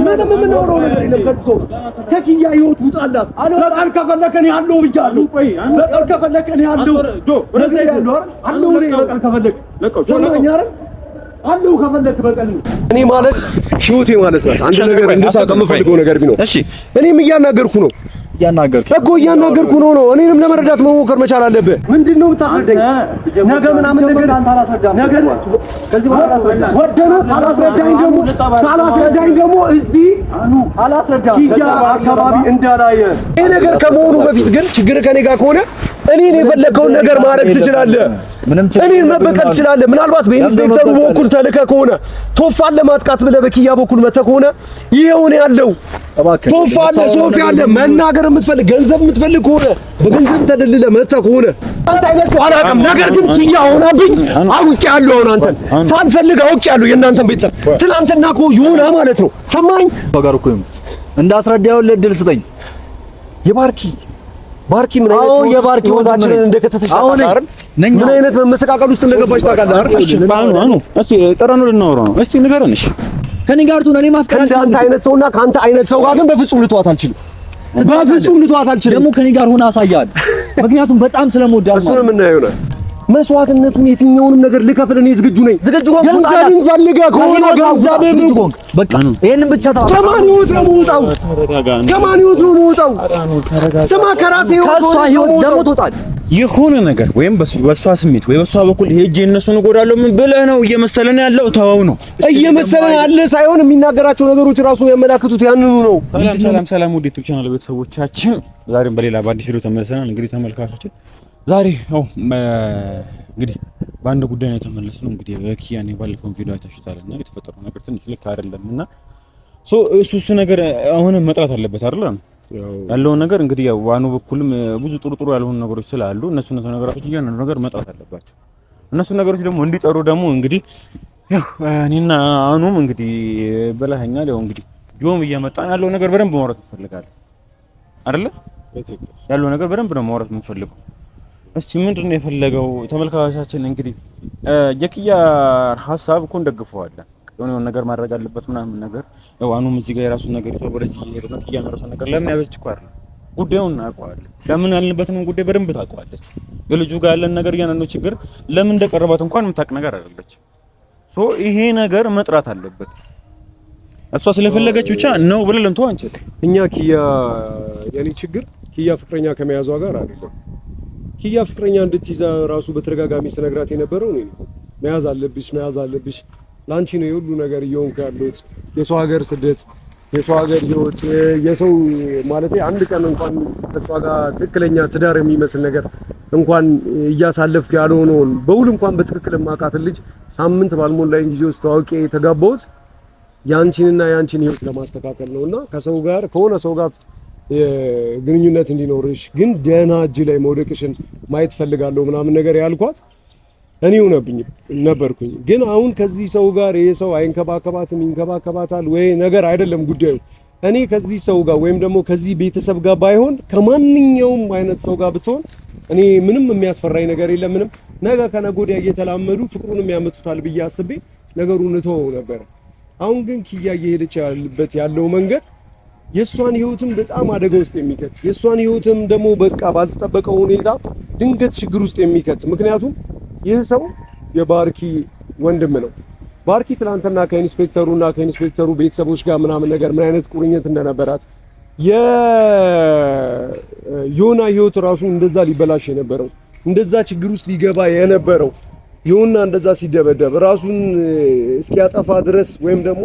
ምንም የምናወራው ነገር የለም። ከዚህ ከኪያ ህይወት ውጣላት። በቃል ከፈለከኝ ያለው ብያለሁ። በቃል ከፈለከኝ ያለው ወደዚህ ያለው አለው ነው። በቃል ከፈለክ ሰማኝ አይደል? አለው ከፈለክ በቃል እኔ ማለት ህይወቴ ማለት ናት። አንድ ነገር እንድታውቅ የምፈልገው ነገር ቢኖር እሺ፣ እኔም እያናገርኩ ነው እያናገርኩ ነው። እኔንም ለመረዳት መሞከር መቻል አለብህ። ምንድነው የምታስረዳኝ? ነገ ምናምን ነገር አንተ አላስረዳም። ነገር ከዚህ በኋላ አላስረዳኝ ደግሞ እዚህ አላስረዳም። ኪያ አካባቢ እንዳላየ ይሄ ነገር ከመሆኑ በፊት ግን ችግር ከኔ ጋር ከሆነ እኔን የፈለከውን ነገር ማድረግ ትችላለህ። እኔን መበቀል ትችላለህ። ምናልባት በኢንስፔክተሩ በኩል ተልከህ ከሆነ ቶፋን ለማጥቃት ብለህ በኪያ በኩል መተህ ከሆነ ይሄው ነው ያለው። ቶፋን ሶፊ አለ መናገር የምትፈልግ ገንዘብ የምትፈልግ ከሆነ በገንዘብ ተደልለህ መተህ ከሆነ አንተ አይነቱ አላውቅም። ነገር ግን ኪያ ሆናብኝ አውቄያለሁ። አሁን አንተን ሳልፈልግ አውቄያለሁ። የእናንተን ቤተሰብ ትናንትና እኮ ይሁና ማለት ነው። ሰማኝ ጋር እኮ ይሙት እንዳስረዳው ለድል ስጠኝ። ባርኪ ምን አይነት የባርኪ ወዳችንን እንደከተተች ታውቃለህ? ምን አይነት መመሰቃቀል ውስጥ እንደገባች ታውቃለህ አይደል? እሺ እስቲ ጠራኑ ልናወራ ነው። እስቲ ንገረን። እሺ ከኔ ጋር ትሆነ እኔ ማፍቀር አንተ አይነት ሰውና ካንተ አይነት ሰው ጋር ግን በፍጹም ልተዋት አልችልም። ደግሞ ከኔ ጋር ሆነ አሳያለሁ። ምክንያቱም በጣም ስለምወዳት ነው። እሱንም እናየው ነው። መስዋዕትነቱን የትኛውንም ነገር ልከፍል እኔ ዝግጁ ነኝ። ገንዘብን ፈልገህ ከሆነ ገንዘብን በቃ ይሄንን ብቻ ታው ከማን ህይወት ነው የምወጣው? ስማ ከራሴ ህይወት ደግሞ ትወጣለህ። የሆነ ነገር ወይም በሷ ስሜት ወይ በሷ በኩል ሄጄ እነሱን እጎዳለሁ ምን ብለህ ነው እየመሰለን ያለው? ተዋው ነው እየመሰለን ያለ ሳይሆን የሚናገራቸው ነገሮች ራሱ የሚያመላክቱት ያንኑ ነው። ሰላም ውድ ዩቲዩብ ቻናል ቤተሰቦቻችን፣ ዛሬም በሌላ በአዲስ ቪዲዮ ተመልሰናል። እንግዲህ ተመልካቾችን ዛሬ እንግዲህ በአንድ ጉዳይ ነው የተመለስነው። እንግዲህ በኪያን ባለፈውን ቪዲዮ አይታችሁታልና የተፈጠረው ነገር ትንሽ ልክ አይደለምና እሱ ነገር አሁን መጥራት አለበት አይደል? ያለውን ነገር እንግዲህ ያው ዋኑ በኩልም ብዙ ጥሩ ያልሆኑ ነገሮች ስላሉ እነሱ ነገሮች እያንዳንዱ ነገር መጥራት አለባቸው። እነሱ ነገሮች ደግሞ እንዲጠሩ ደግሞ እንግዲህ ያው እኔና አኑም እንግዲህ በላኛል። ያው እንግዲህ ጆም እየመጣን ያለው ነገር በደንብ ማውራት እንፈልጋለን አይደል? ያለው ነገር በደንብ ነው ማውራት የምንፈልገው። እስቲ ምንድነው የፈለገው ተመልካቾቻችን? እንግዲህ የኪያ ሐሳብ እኮ እንደግፈዋለን። የሆነ ነገር ማድረግ አለበት ምናምን ነገር ያው አኑም እዚህ ጋር የራሱን ነገር ይዘው ወደዚህ እየሄደ ነው። ኪያ ነው ነገር ለምን ያዘች እኮ አይደል? ጉዳዩን እናውቀዋለን። ለምን ያልንበትን ጉዳይ በደንብ ታውቀዋለች። የልጁ ጋር ያለን ነገር ያንኑ ችግር ለምን እንደቀረባት እንኳን የምታውቅ ነገር አይደለች። ይሄ ነገር መጥራት አለበት። እሷ ስለፈለገች ብቻ ነው ብለን ልንተው አንችል። እኛ ኪያ የኔ ችግር ኪያ ፍቅረኛ ከመያዟ ጋር አይደለም። ኪያ ፍቅረኛ እንድትይዛ ራሱ በተደጋጋሚ ስነግራት የነበረው ነው። መያዝ አለብሽ ላንቺ ነው የሁሉ ነገር እየሆንኩ ያለሁት። የሰው ሀገር ስደት፣ የሰው ሀገር ህይወት፣ የሰው ማለት አንድ ቀን እንኳን ከሷ ጋር ትክክለኛ ትዳር የሚመስል ነገር እንኳን እያሳለፍኩ ያልሆነውን በውል እንኳን በትክክል ማቃተል ልጅ ሳምንት ባልሞላኝ ጊዜ ውስጥ ታውቂ የተጋባሁት ያንቺንና ያንቺን ህይወት ለማስተካከል ነውና ከሰው ጋር ከሆነ ሰው ጋር ግንኙነት እንዲኖርሽ ግን ደህና እጅ ላይ መውደቅሽን ማየት ፈልጋለሁ ምናምን ነገር ያልኳት እኔው ነበርኩኝ። ግን አሁን ከዚህ ሰው ጋር ይሄ ሰው አይንከባከባትም ይንከባከባታል ወይ ነገር አይደለም ጉዳዩ። እኔ ከዚህ ሰው ጋር ወይም ደግሞ ከዚህ ቤተሰብ ጋር ባይሆን ከማንኛውም አይነት ሰው ጋር ብትሆን እኔ ምንም የሚያስፈራኝ ነገር የለም። ምንም ነገ ከነገ ወዲያ እየተላመዱ ፍቅሩንም ያመጡታል ብዬ አስቤ ነገሩን ተወው ነበር። አሁን ግን ኪያ እየሄደች ያለው መንገድ የሷን ህይወትም በጣም አደጋ ውስጥ የሚከት የሷን ህይወትም ደግሞ በቃ ባልተጠበቀው ሁኔታ ድንገት ችግር ውስጥ የሚከት ምክንያቱም ይህ ሰው የባርኪ ወንድም ነው። ባርኪ ትናንትና ከኢንስፔክተሩ ቤተሰቦች ጋር ምናምን ነገር ምን አይነት ቁርኝት እንደነበራት የዮና ህይወት ራሱ እንደዛ ሊበላሽ የነበረው እንደዛ ችግር ውስጥ ሊገባ የነበረው ዮና እንደዛ ሲደበደብ ራሱን እስኪያጠፋ ድረስ ወይም ደግሞ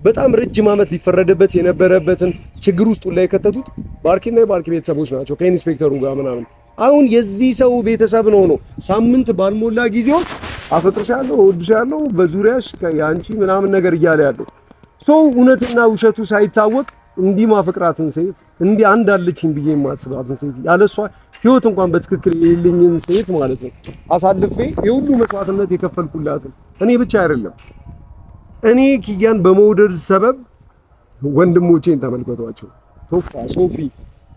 በጣም ረጅም ዓመት ሊፈረድበት የነበረበትን ችግር ውስጥ ላይ ከተቱት ባርኪና የባርኪ ቤተሰቦች ናቸው ከኢንስፔክተሩ ጋር ምናምን። አሁን የዚህ ሰው ቤተሰብ ነው ሳምንት ባልሞላ ጊዜው አፈቅርሻለሁ እወድሻለሁ በዙሪያሽ ያንቺ ምናምን ነገር እያለ ያለው ሰው እውነትና ውሸቱ ሳይታወቅ እንዲህ ማፈቅራትን ሴት እንዲህ አንድ አለችኝ ብዬ የማስባትን ሴት ያለሷ ህይወት እንኳን በትክክል የሌለኝን ሴት ማለት ነው አሳልፌ የሁሉ መስዋዕትነት የከፈልኩላትን እኔ ብቻ አይደለም እኔ ኪያን በመውደድ ሰበብ ወንድሞቼን ተመልከቷቸው። ቶፋ፣ ሶፊ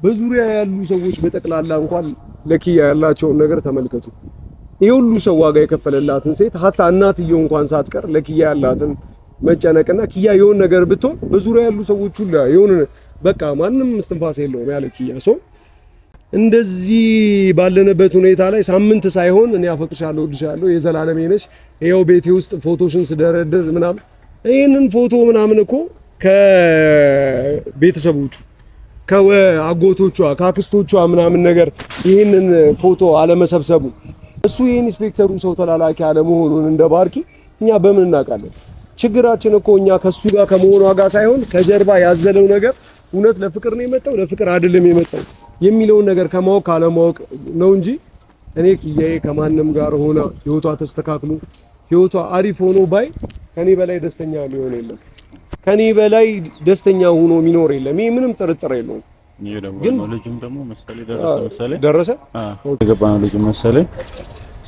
በዙሪያ ያሉ ሰዎች በጠቅላላ እንኳን ለኪያ ያላቸውን ነገር ተመልከቱ። ይሄ ሁሉ ሰው ዋጋ የከፈለላትን ሴት ሀታ እናትየው እንኳን ሳትቀር ለኪያ ያላትን መጨነቅና ኪያ የሆነ ነገር ብትሆን በዙሪያ ያሉ ሰዎች ሁሉ የሆነ በቃ ማንም እስትንፋስ የለውም ያለ ኪያ ሰው እንደዚህ ባለነበት ሁኔታ ላይ ሳምንት ሳይሆን እኔ አፈቅርሻለሁ እወድሻለሁ የዘላለሜ ነሽ ይኸው ቤቴ ውስጥ ፎቶሽን ስደረድር ምናምን ይሄንን ፎቶ ምናምን እኮ ከቤተሰቦቹ ከአጎቶቿ ከአክስቶቿ ምናምን ነገር ይሄንን ፎቶ አለመሰብሰቡ እሱ የኢንስፔክተሩ ሰው ተላላኪ አለመሆኑን እንደ ባርኪ እኛ በምን እናውቃለን? ችግራችን እኮ እኛ ከሱ ጋር ከመሆኗ ጋር ሳይሆን ከጀርባ ያዘለው ነገር እውነት ለፍቅር ነው የመጣው ለፍቅር አይደለም የመጣው የሚለውን ነገር ከማወቅ ካለማወቅ ነው እንጂ እኔ ኪያዬ ከማንም ጋር ሆና ህይወቷ ተስተካክሎ ህይወቷ አሪፍ ሆኖ ባይ ከኔ በላይ ደስተኛ ሊሆን የለም። ከኔ በላይ ደስተኛ ሆኖ የሚኖር የለም። ይሄ ምንም ጥርጥር የለውም። ግን ልጅም ደግሞ ደረሰ የገባነው ልጅ መሰለኝ።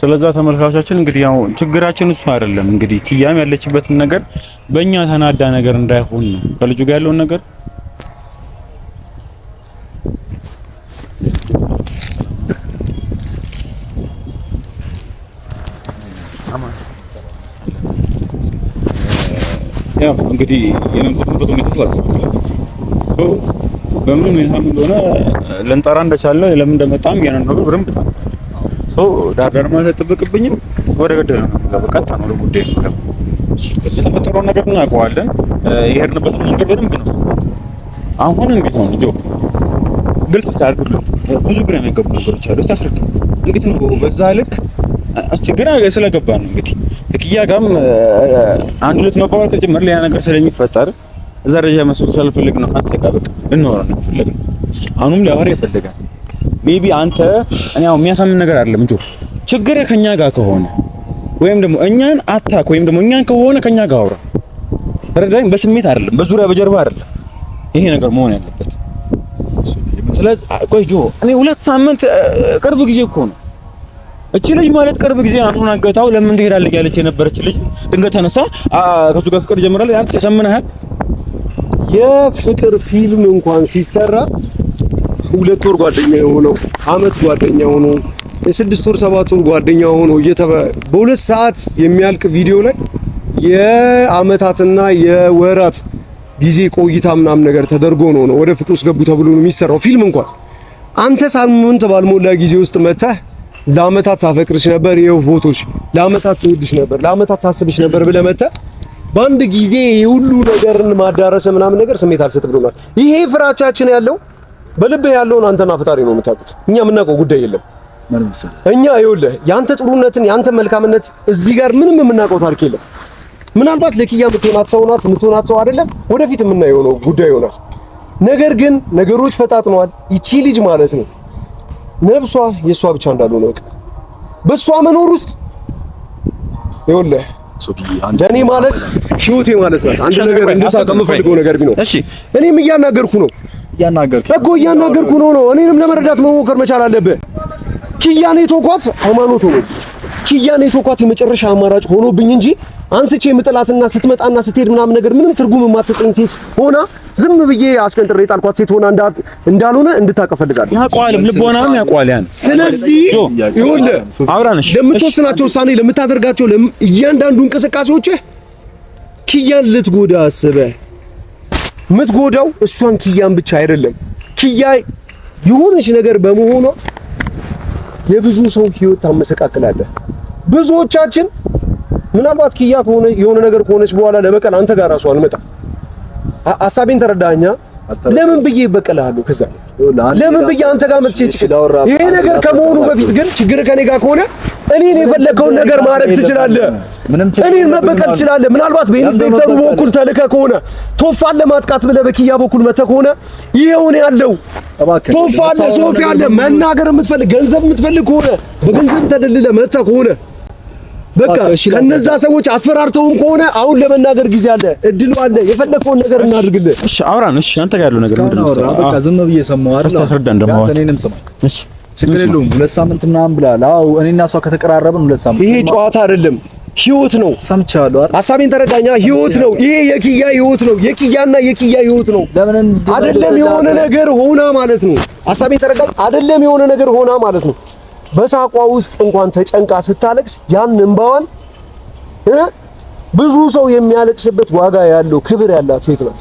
ስለዛ ተመልካቾቻችን እንግዲህ ያው ችግራችን እሱ አይደለም። እንግዲህ ኪያም ያለችበትን ነገር በእኛ ተናዳ ነገር እንዳይሆን ነው ከልጁ ጋር ያለውን ነገር ያው እንግዲህ የመንፈሱበት ሁኔታ ነው። በምን ሁኔታ እንደሆነ ለንጠራ እንደቻለው ለምን እንደመጣም ያንን ነገር ብርም ሰው ዳርዳር ማለት ተጠብቅብኝም ወደ ገደለ ነው በቃታ ነው ጉዳይ ነው። ስለተፈጠረው ነገር እናውቀዋለን። የሄድንበት መንገድ በደንብ ነው። አሁንም ቢሆን ጆ ግልጽ ሳይሆን ብዙ ግራ የሚገቡ ነገሮች አሉ። እስታስረዳ እንዴት ነው በዛ ልክ አስቸግራ ስለገባ ነው እንግዲህ ከኪያ ጋርም አንድ ሁለት መባባል ተጀመረ ሌላ ነገር ስለሚፈጠር እዛ ደረጃ መስሎ ስለፈልግ ነው ካንተ ጋር በቃ እንኖር ነው ፍለግ አሁንም ሊያወራ ይፈልጋል። ሜቢ አንተ እኔ ያው የሚያሳምን ነገር አይደለም እንጂ ችግር ከኛ ጋር ከሆነ ወይም ደግሞ እኛን አታክ ወይም ደግሞ እኛን ከሆነ ከኛ ጋር አውራ ተረዳኝ። በስሜት አይደለም በዙሪያ በጀርባ አይደለም ይሄ ነገር መሆን ያለበት። ስለዚህ ቆይ ጆ እኔ 2 ሳምንት ቅርብ ጊዜ እኮ ነው እቺ ልጅ ማለት ቅርብ ጊዜ አሁን አገታው ለምን እንደሄዳለች ያለች የነበረች ልጅ ድንገት ተነሳ ከሱ ጋር ፍቅር ጀምራለች። አንተ ተሰምነሃል? የፍቅር ፊልም እንኳን ሲሰራ 2 ወር ጓደኛ ሆነው አመት ጓደኛ ሆነው 6 ወር 7 ወር ጓደኛ ሆነው በ2 ሰዓት የሚያልቅ ቪዲዮ ላይ የአመታትና የወራት ጊዜ ቆይታ ምናምን ነገር ተደርጎ ነው ወደ ፍቅር ውስጥ ገቡ ተብሎ ነው የሚሰራው ፊልም። እንኳን አንተ ሳምንት ባልሞላ ጊዜ ውስጥ መተህ ለአመታት ሳፈቅርሽ ነበር ይሄው ፎቶሽ ለአመታት ስወድሽ ነበር ለአመታት ሳስብሽ ነበር ብለህ መተህ በአንድ ጊዜ ሁሉ ነገርን ማዳረስ ምናምን ነገር ስሜት አልሰጥ ብሎናል። ይሄ ፍራቻችን ያለው በልብህ ያለውን አንተና ፈጣሪ ነው የምታውቁት። እኛ የምናውቀው ጉዳይ የለም። እኛ ይኸውልህ ያንተ ጥሩነትን ያንተ መልካምነት እዚህ ጋር ምንም የምናውቀው ታሪክ የለም። ምናልባት ለኪያ የምትሆናት ሰው ናት የምትሆናት ሰው አይደለም ወደፊት የምናየው ነው ጉዳይ ይሆናል። ነገር ግን ነገሮች ፈጣጥነዋል። ይቺ ልጅ ማለት ነው ነብሷ የሷ ብቻ እንዳልሆነ ነው በሷ መኖር ውስጥ ይኸውልህ ሶፊ አንደኔ ማለት ህይወቴ ማለት ናት። አንድ ነገር እንድታውቅ የምፈልገው ነገር ቢኖር እሺ እኔም እያናገርኩ ነው እኔንም ለመረዳት መሞከር መቻል አለብህ። ኪያን የተውኳት ሃይማኖት ሆኖ ኪያን የተውኳት የመጨረሻ አማራጭ ሆኖብኝ እንጂ አንስቼ የምጥላትና ስትመጣና ስትሄድ ምናምን ነገር ምንም ትርጉም የማትሰጠኝ ሴት ሆና ዝም ብዬ አስቀንጥሬ ጣልኳት ሴት ሆና እንዳልሆነ እንድታውቅ እፈልጋለሁ። ያቋልም ልቦናም ያቋል ያን። ስለዚህ ይኸውልህ አብራነሽ ለምትወስናቸው ውሳኔ ለምታደርጋቸው እያንዳንዱ እንቅስቃሴዎች ኪያን ልትጎዳ አስበህ የምትጎዳው እሷን ኪያን ብቻ አይደለም። ኪያ የሆነች ነገር በመሆኗ የብዙ ሰው ህይወት ታመሰቃቅላለህ። ብዙዎቻችን ምናልባት ኪያ ከሆነ የሆነ ነገር ከሆነች በኋላ ለበቀል አንተ ጋር ራሱ አልመጣም። ሐሳቤን ተረዳኛ። ለምን ብዬ ይበቀልሃለሁ? ከዛ ለምን ብዬ አንተ ጋር መጥቼ ይሄ ነገር ከመሆኑ በፊት ግን ችግር ከኔ ጋር ከሆነ እኔን የፈለከውን ነገር ማድረግ ትችላለህ። እኔን መበቀል ትችላለህ። ምናልባት በኢንስፔክተሩ በኩል ተልከህ ከሆነ ቶፋን ለማጥቃት ብለህ በኪያ በኩል መተህ ከሆነ ይሄውን ያለው ቶፋ አለ ሶፊ አለ መናገር የምትፈልግ ገንዘብ የምትፈልግ ከሆነ በገንዘብ ተደልለህ መተህ ከሆነ በቃ ከነዛ ሰዎች አስፈራርተውም ከሆነ አሁን ለመናገር ጊዜ አለ፣ እድሉ አለ። የፈለከውን ነገር እናድርግልህ። እሺ አውራን። እሺ አንተ ጋር ያለው ነገር ምንድን ነው? በቃ ዝም ብዬ ሰማሁ አይደል? አስረዳ እንደማው እኔንም ስማ። እሺ ችግር የለውም። 2 ሳምንት ምናምን ብላል። አዎ እኔና እሷ ከተቀራረብን 2 ሳምንት። ይሄ ጨዋታ አይደለም ህይወት ነው። ሰምቻለሁ አይደል? ሐሳቤን ተረዳኛ። ህይወት ነው ይሄ። የኪያ ህይወት ነው። የኪያና የኪያ ህይወት ነው። ለምን አይደለም የሆነ ነገር ሆና ማለት ነው። ሐሳቤን ተረዳኝ። አይደለም የሆነ ነገር ሆና ማለት ነው። በሳቋ ውስጥ እንኳን ተጨንቃ ስታለቅስ ያን እንባዋን ብዙ ሰው የሚያለቅስበት ዋጋ ያለው ክብር ያላት ሴት ናት።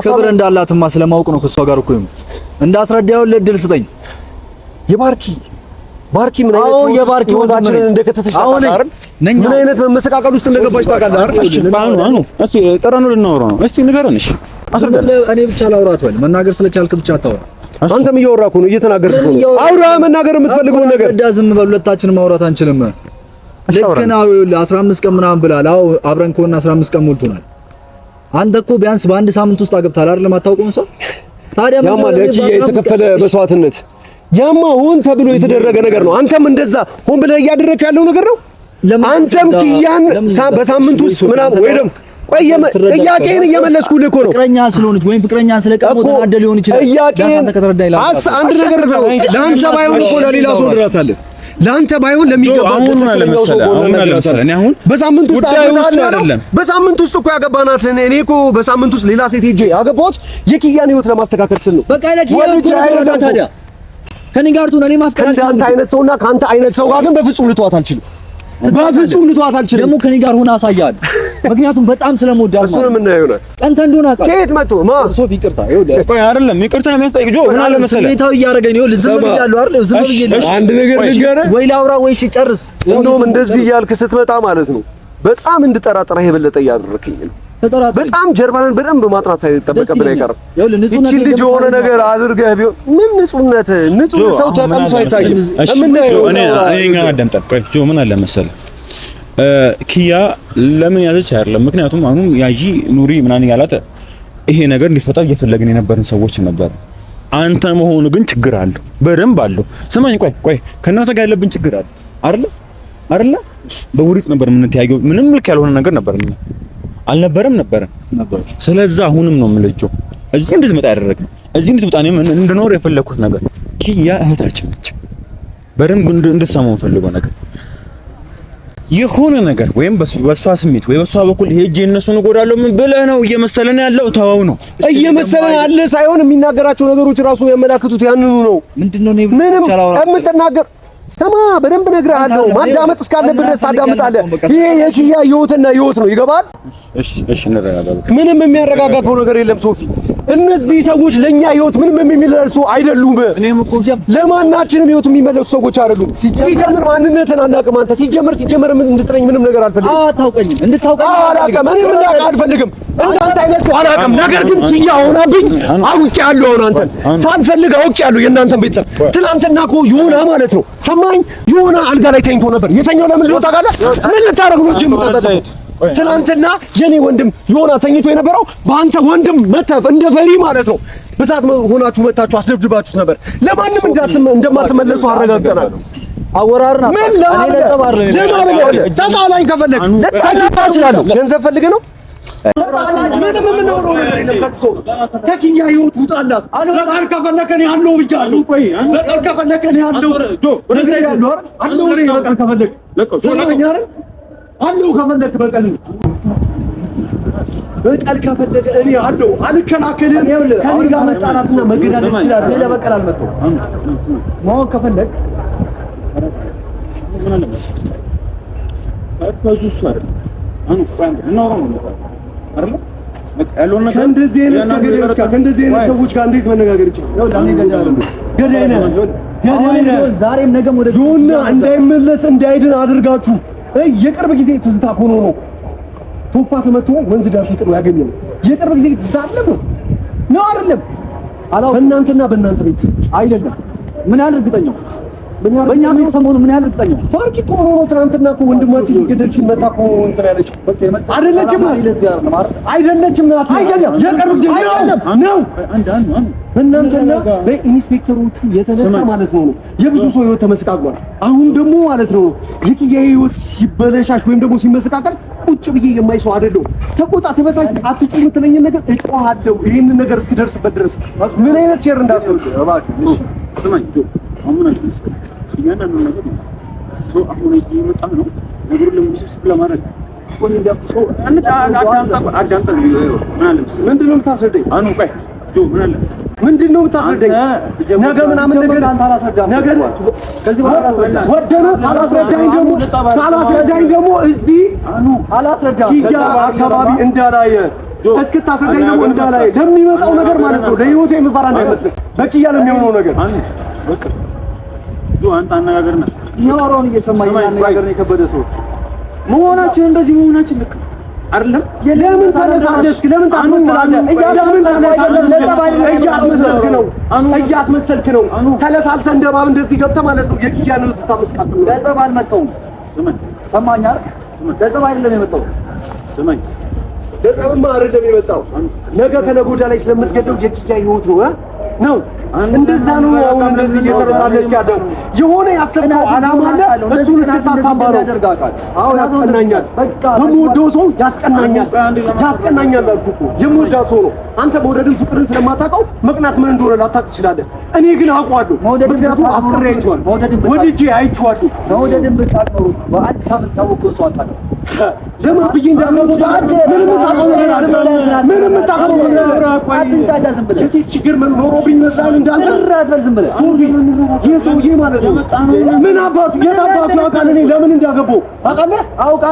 ክብር እንዳላትማ ስለማውቅ ነው ከሷ ጋር እኮ የምት እንዳስረዳው ለድል ስጠኝ። የባርኪ ምን አይነት የባርኪ ወዳችንን እንደከተተሽ ታውቃለህ? ምን አይነት መመሰቃቀል ውስጥ እንደገባሽ ታውቃለህ አይደል? እሺ ባኑ እስቲ ጠራኑ ልናወራው ነው። እስቲ ንገረን። እሺ አስረዳ። እኔ ብቻ ላውራት ወይ መናገር ስለቻልክ ብቻ አታወራ። አንተም እያወራህ እኮ ነው፣ እየተናገርክ ነው። አውራ መናገር የምትፈልገውን ነገር አስረዳ። ዝም በል። ሁለታችንም ማውራት አንችልም። ልክ ነው። 15 ቀን ምናምን ብላል። አዎ አብረን ከሆነ 15 ቀን ሞልቶናል። አንተ እኮ ቢያንስ በአንድ ሳምንት ውስጥ አገብታል አይደል? ለማታውቀውን ሰው ታዲያ ምን ያማ ለኪያ የተከፈለ መስዋዕትነት ያማ ሆን ተብሎ የተደረገ ነገር ነው። አንተም እንደዛ ሆን ብለህ እያደረክ ያለው ነገር ነው። አንተም ኪያን በሳምንት ውስጥ ምናምን ወይ ደግሞ ጥያቄን እየመለስኩልህ እኮ ነው። ፍቅረኛ ስለሆነች ወይም ፍቅረኛ ስለቀሞ ተናደ ሊሆን ይችላል። ጥያቄን አንድ ነገር ነው። ለአንተ ባይሆን እኮ ለሌላ ሰው ድራታለህ። ለአንተ ባይሆን ለሚገባው በሳምንት ውስጥ አይደለም። በሳምንት ውስጥ እኮ ያገባናትን እኔ እኮ በሳምንት ውስጥ ሌላ ሴት ሄጄ ያገባሁት የኪያን ህይወት ለማስተካከል ስል ነው። በቃ ለኪያ እኮ ታዲያ ከኔ ጋር ትሆነ እኔ ማፍቀር ከአንተ አይነት ሰውና ከአንተ አይነት ሰው ጋር ግን በፍጹም ልተዋት አልችልም። በፍጹም ልተዋት አልችልም። ደግሞ ከኔ ጋር ሆነ አሳያለሁ። ምክንያቱም በጣም ስለምወዳት እሱን ምን ነው ይሆናል። አንተ እንደሆነ አጣ ከየት መጥቶ ሶፊ ይቅርታ ይኸውልህ፣ ቆይ አይደለም ይቅርታ የሚያስጠይቅ ጆ ምን አለ መሰለህ ስሜታው እያደረገኝ ነው። ዝም ብያለሁ አይደል? ዝም ብዬልህ አንድ ነገር ልንገርህ ወይ ላውራ ወይ እሺ ጨርስ። እንደውም እንደዚህ እያልክ ስትመጣ ማለት ነው በጣም እንድጠራጠረህ የበለጠ እያደረክኝ ነው። በጣም ጀርባህን በደንብ ማጥራት ሳይጠበቅብህ አይቀርም። ይቺ ልጅ የሆነ ነገር አድርገህ ቢሆን ምን ንጹህ ሰው ተቀምሶ አይታይም። እኔ አዳምጠን ቆይ ጆ ምን አለ መሰለህ ኪያ ለምን ያዘች አይደለም። ምክንያቱም አሁን ያጂ ኑሪ ምናምን ያላተ ይሄ ነገር እንዲፈጠር እየፈለግን የነበርን ሰዎች ነበር። አንተ መሆኑ ግን ችግር አለው፣ በደንብ አለው። ስማኝ ቆይ ከእናንተ ጋር ያለብን ችግር አለ አይደለ? በውሪጥ ነበር የምንተያየው። ምንም ልክ ያልሆነ ነገር ነበር አልነበረም ነበር። ስለዚህ አሁንም ነው የምልጀው እዚህ እንድትመጣ ያደረግነው እዚህ እንድትመጣ ነው እንድኖር የፈለኩት ነገር ኪያ እህታችን ነች። በደንብ እንድትሰማው ፈልገው ነገር የሆነ ነገር ወይም በሷ ስሜት ወይ በሷ በኩል ሄጄ እነሱን እጎዳለሁ ምን ብለህ ነው እየመሰለን ያለው? ተዋው ነው እየመሰለን አለ ሳይሆን የሚናገራቸው ነገሮች ራሱ ያመላክቱት ያንኑ ነው። ምንድነው ምንም የምትናገር ሰማ በደንብ እነግርሃለሁ። ማዳመጥ እስካለብህ ድረስ ታዳምጣለህ። ይሄ የኪያ ህይወትና ህይወት ነው። ይገባል? እሺ እንረጋጋ። ምንም የሚያረጋጋው ነገር የለም ሶፊ። እነዚህ ሰዎች ለኛ ህይወት ምንም የሚመለሱ አይደሉም። ለማናችንም ህይወት የሚመለሱ ሰዎች አይደሉም። ሲጀምር ማንነትን አናውቅም። አንተ ሲጀምር ምን እንድትለኝ ምንም ነገር አልፈልግም። አታውቀኝም። እንድታውቀኝ አልፈልግም። እንዳንተ አይነት አላውቅም። ነገር ግን ኪያ ሆናብኝ አውቄያለሁ። አሁን አንተን ሳልፈልግ አውቄያለሁ። የእናንተን ቤተሰብ ትናንትና እኮ ዮና ማለት ነው ሰማኝ። ዮና አልጋ ላይ ተኝቶ ነበር። የተኛው ለምን ነው ታውቃለህ? ምን ልታረግ ነው? ትናንትና የኔ ወንድም ዮና ተኝቶ የነበረው በአንተ ወንድም መተፍ እንደ ፈሪ ማለት ነው ብዛት ሆናችሁ መታችሁ አስደብድባችሁት ነበር። ለማንም እንደማትመለሱ አረጋግጠናል። አወራርና እኔ ለተባረ ተጣላኝ ከፈለክ ለታችላለሁ። ገንዘብ ፈልገህ ነው ምንም የምናወራው ነገር የለም። ከኪያ ህይወት ውጣላት። በቃል ከፈለክ እኔ አለው ብያለሁ። በቃል ከፈለክ እኔ አለው ወደዛ ያለው አለው እኔ በቃል ከፈለክ አለው ከፈለክ በቃል ከፈለክ እኔ አለው አልከላከልም። ከኔ ጋር መጣላትና መገዳደል ይችላል። እኔ ለበቀል አልመጣሁም። ማወቅ ከፈለክ ምን አለ አትፈዙስ አይደል? አኑ ፋንድ ነው አይደል? በቃ ያለውና ከእንደዚህ አይነት ሰዎች ጋር እንዴት መነጋገር ይችላል? ገዳይ ነህ። ዛሬም ነገም ወደ ጆና እንዳይመለስ እንዳይድን አድርጋችሁ የቅርብ ጊዜ ትዝታ ሆኖ ነው ቶፋ ተመቶ ወንዝ ዳር ጥሎ ያገኘው። የቅርብ ጊዜ ትዝታ አይደለም። በእናንተና በእናንተ ቤት አይደለም። ምን ያህል እርግጠኛው በእኛ ቤት ሰሞኑን ምን ያህል እርግጠኛው ፋርኪ እኮ ሆኖ ትናንትና እኮ ወንድማችን ሊገደል ሲመጣ እኮ እንትን ያለችው አይደለችም። ናት አይደለም። የቅርብ ጊዜ ነው። በእናንተና በኢንስፔክተሮቹ የተነሳ ማለት ነው የብዙ ሰው ህይወት ተመስቃቅሏል። አሁን ደግሞ ማለት ነው የኪያ ህይወት ሲበለሻሽ ወይም ደግሞ ሲመሰቃቀል ቁጭ ብዬ የማይሰው አይደለም። ተቆጣ፣ ተበሳጭ፣ አትጩ የምትለኝ ነገር እጮሃለሁ። ይሄንን ነገር እስኪደርስበት ድረስ ምን አይነት ሼር እንዳሰብኩ እባክህ ስማኝ ጆ አሁን እያንዳንዱ ነገር ነው ሰው አሁን እየመጣ ነው ነገሩን ለሙስስ ለማድረግ ወንድ ያፍሶ አንተ አዳምጣ ምንድን ነው የምታስረዳኝ? አኑ ቆይ ምንድነው የምታስረዳኝ? ነገ ምናምን ነገር ነገር ከዚህ በኋላ ሳላስረዳኝ ደግሞ እዚህ ኪያ አካባቢ እንዳላየ እስክታስረዳኝ ደግሞ እንዳላየ ለሚመጣው ነገር ማለት ነው። ለህይወቴ የምፈራ እንዳይመስልህ በኪያ ለሚሆነው ነገር አንተ አነጋገርና ያወራውን እየሰማኝ አነጋገር ነው የከበደ ሰው መሆናችን እንደዚህ መሆናችን ልክ አይደለም። ለምን ተነሳለስክ? ለምን ታስመስላለህ? እያስመሰልክ ነው። ተለሳልሰህ እንደ እባብ እንደዚህ ገብተህ ማለት ነው። የኪያ ነው ልታመስካት ነው። ገንዘብ አልመጣሁም። ሰማኝ አይደል? ገንዘብ አይደለም የመጣው። ሰማኝ ገንዘብማ አይደለም የመጣው። ነገ ከነገ ወዲያ ላይ ስለምትገደው የኪያ ህይወት ነው። እንደዛ ነው። አሁን እንደዚህ እየተረሳለስክ ያለው የሆነ ያሰብከው ዓላማ አለ። እሱን እስክታሳባ ነው። አዎ ያስቀናኛል። የምወደው ሰው ያስቀናኛል አልኩህ እኮ የምወዳት ሰው ነው። አንተ መውደድን ፍቅርን ስለማታውቀው መቅናት ምን እንደሆነ ላታውቅ ትችላለህ። እኔ ግን አውቀዋለሁ። ምክንያቱም አፍቅሬ አይቼዋለሁ፣ ወድጄ አይቼዋለሁ። መውደድን ብታውቀው በአንድ ሳምንት ታውቀው ሰው አታውቅም። ለምን ብዬ እንዳልኩት ምንም ታውቀው አትንጫጫ። ዝም ብለህ የሴት ችግር ኖሮብኝ ይመስላል እንዳንተ ዝም ብለህ ሶፊ የሰውዬ ማለት ነው። ምን አባቱ የት አባቱ ያውቃል? እኔ ለምን እንዳገባው ታውቃለህ?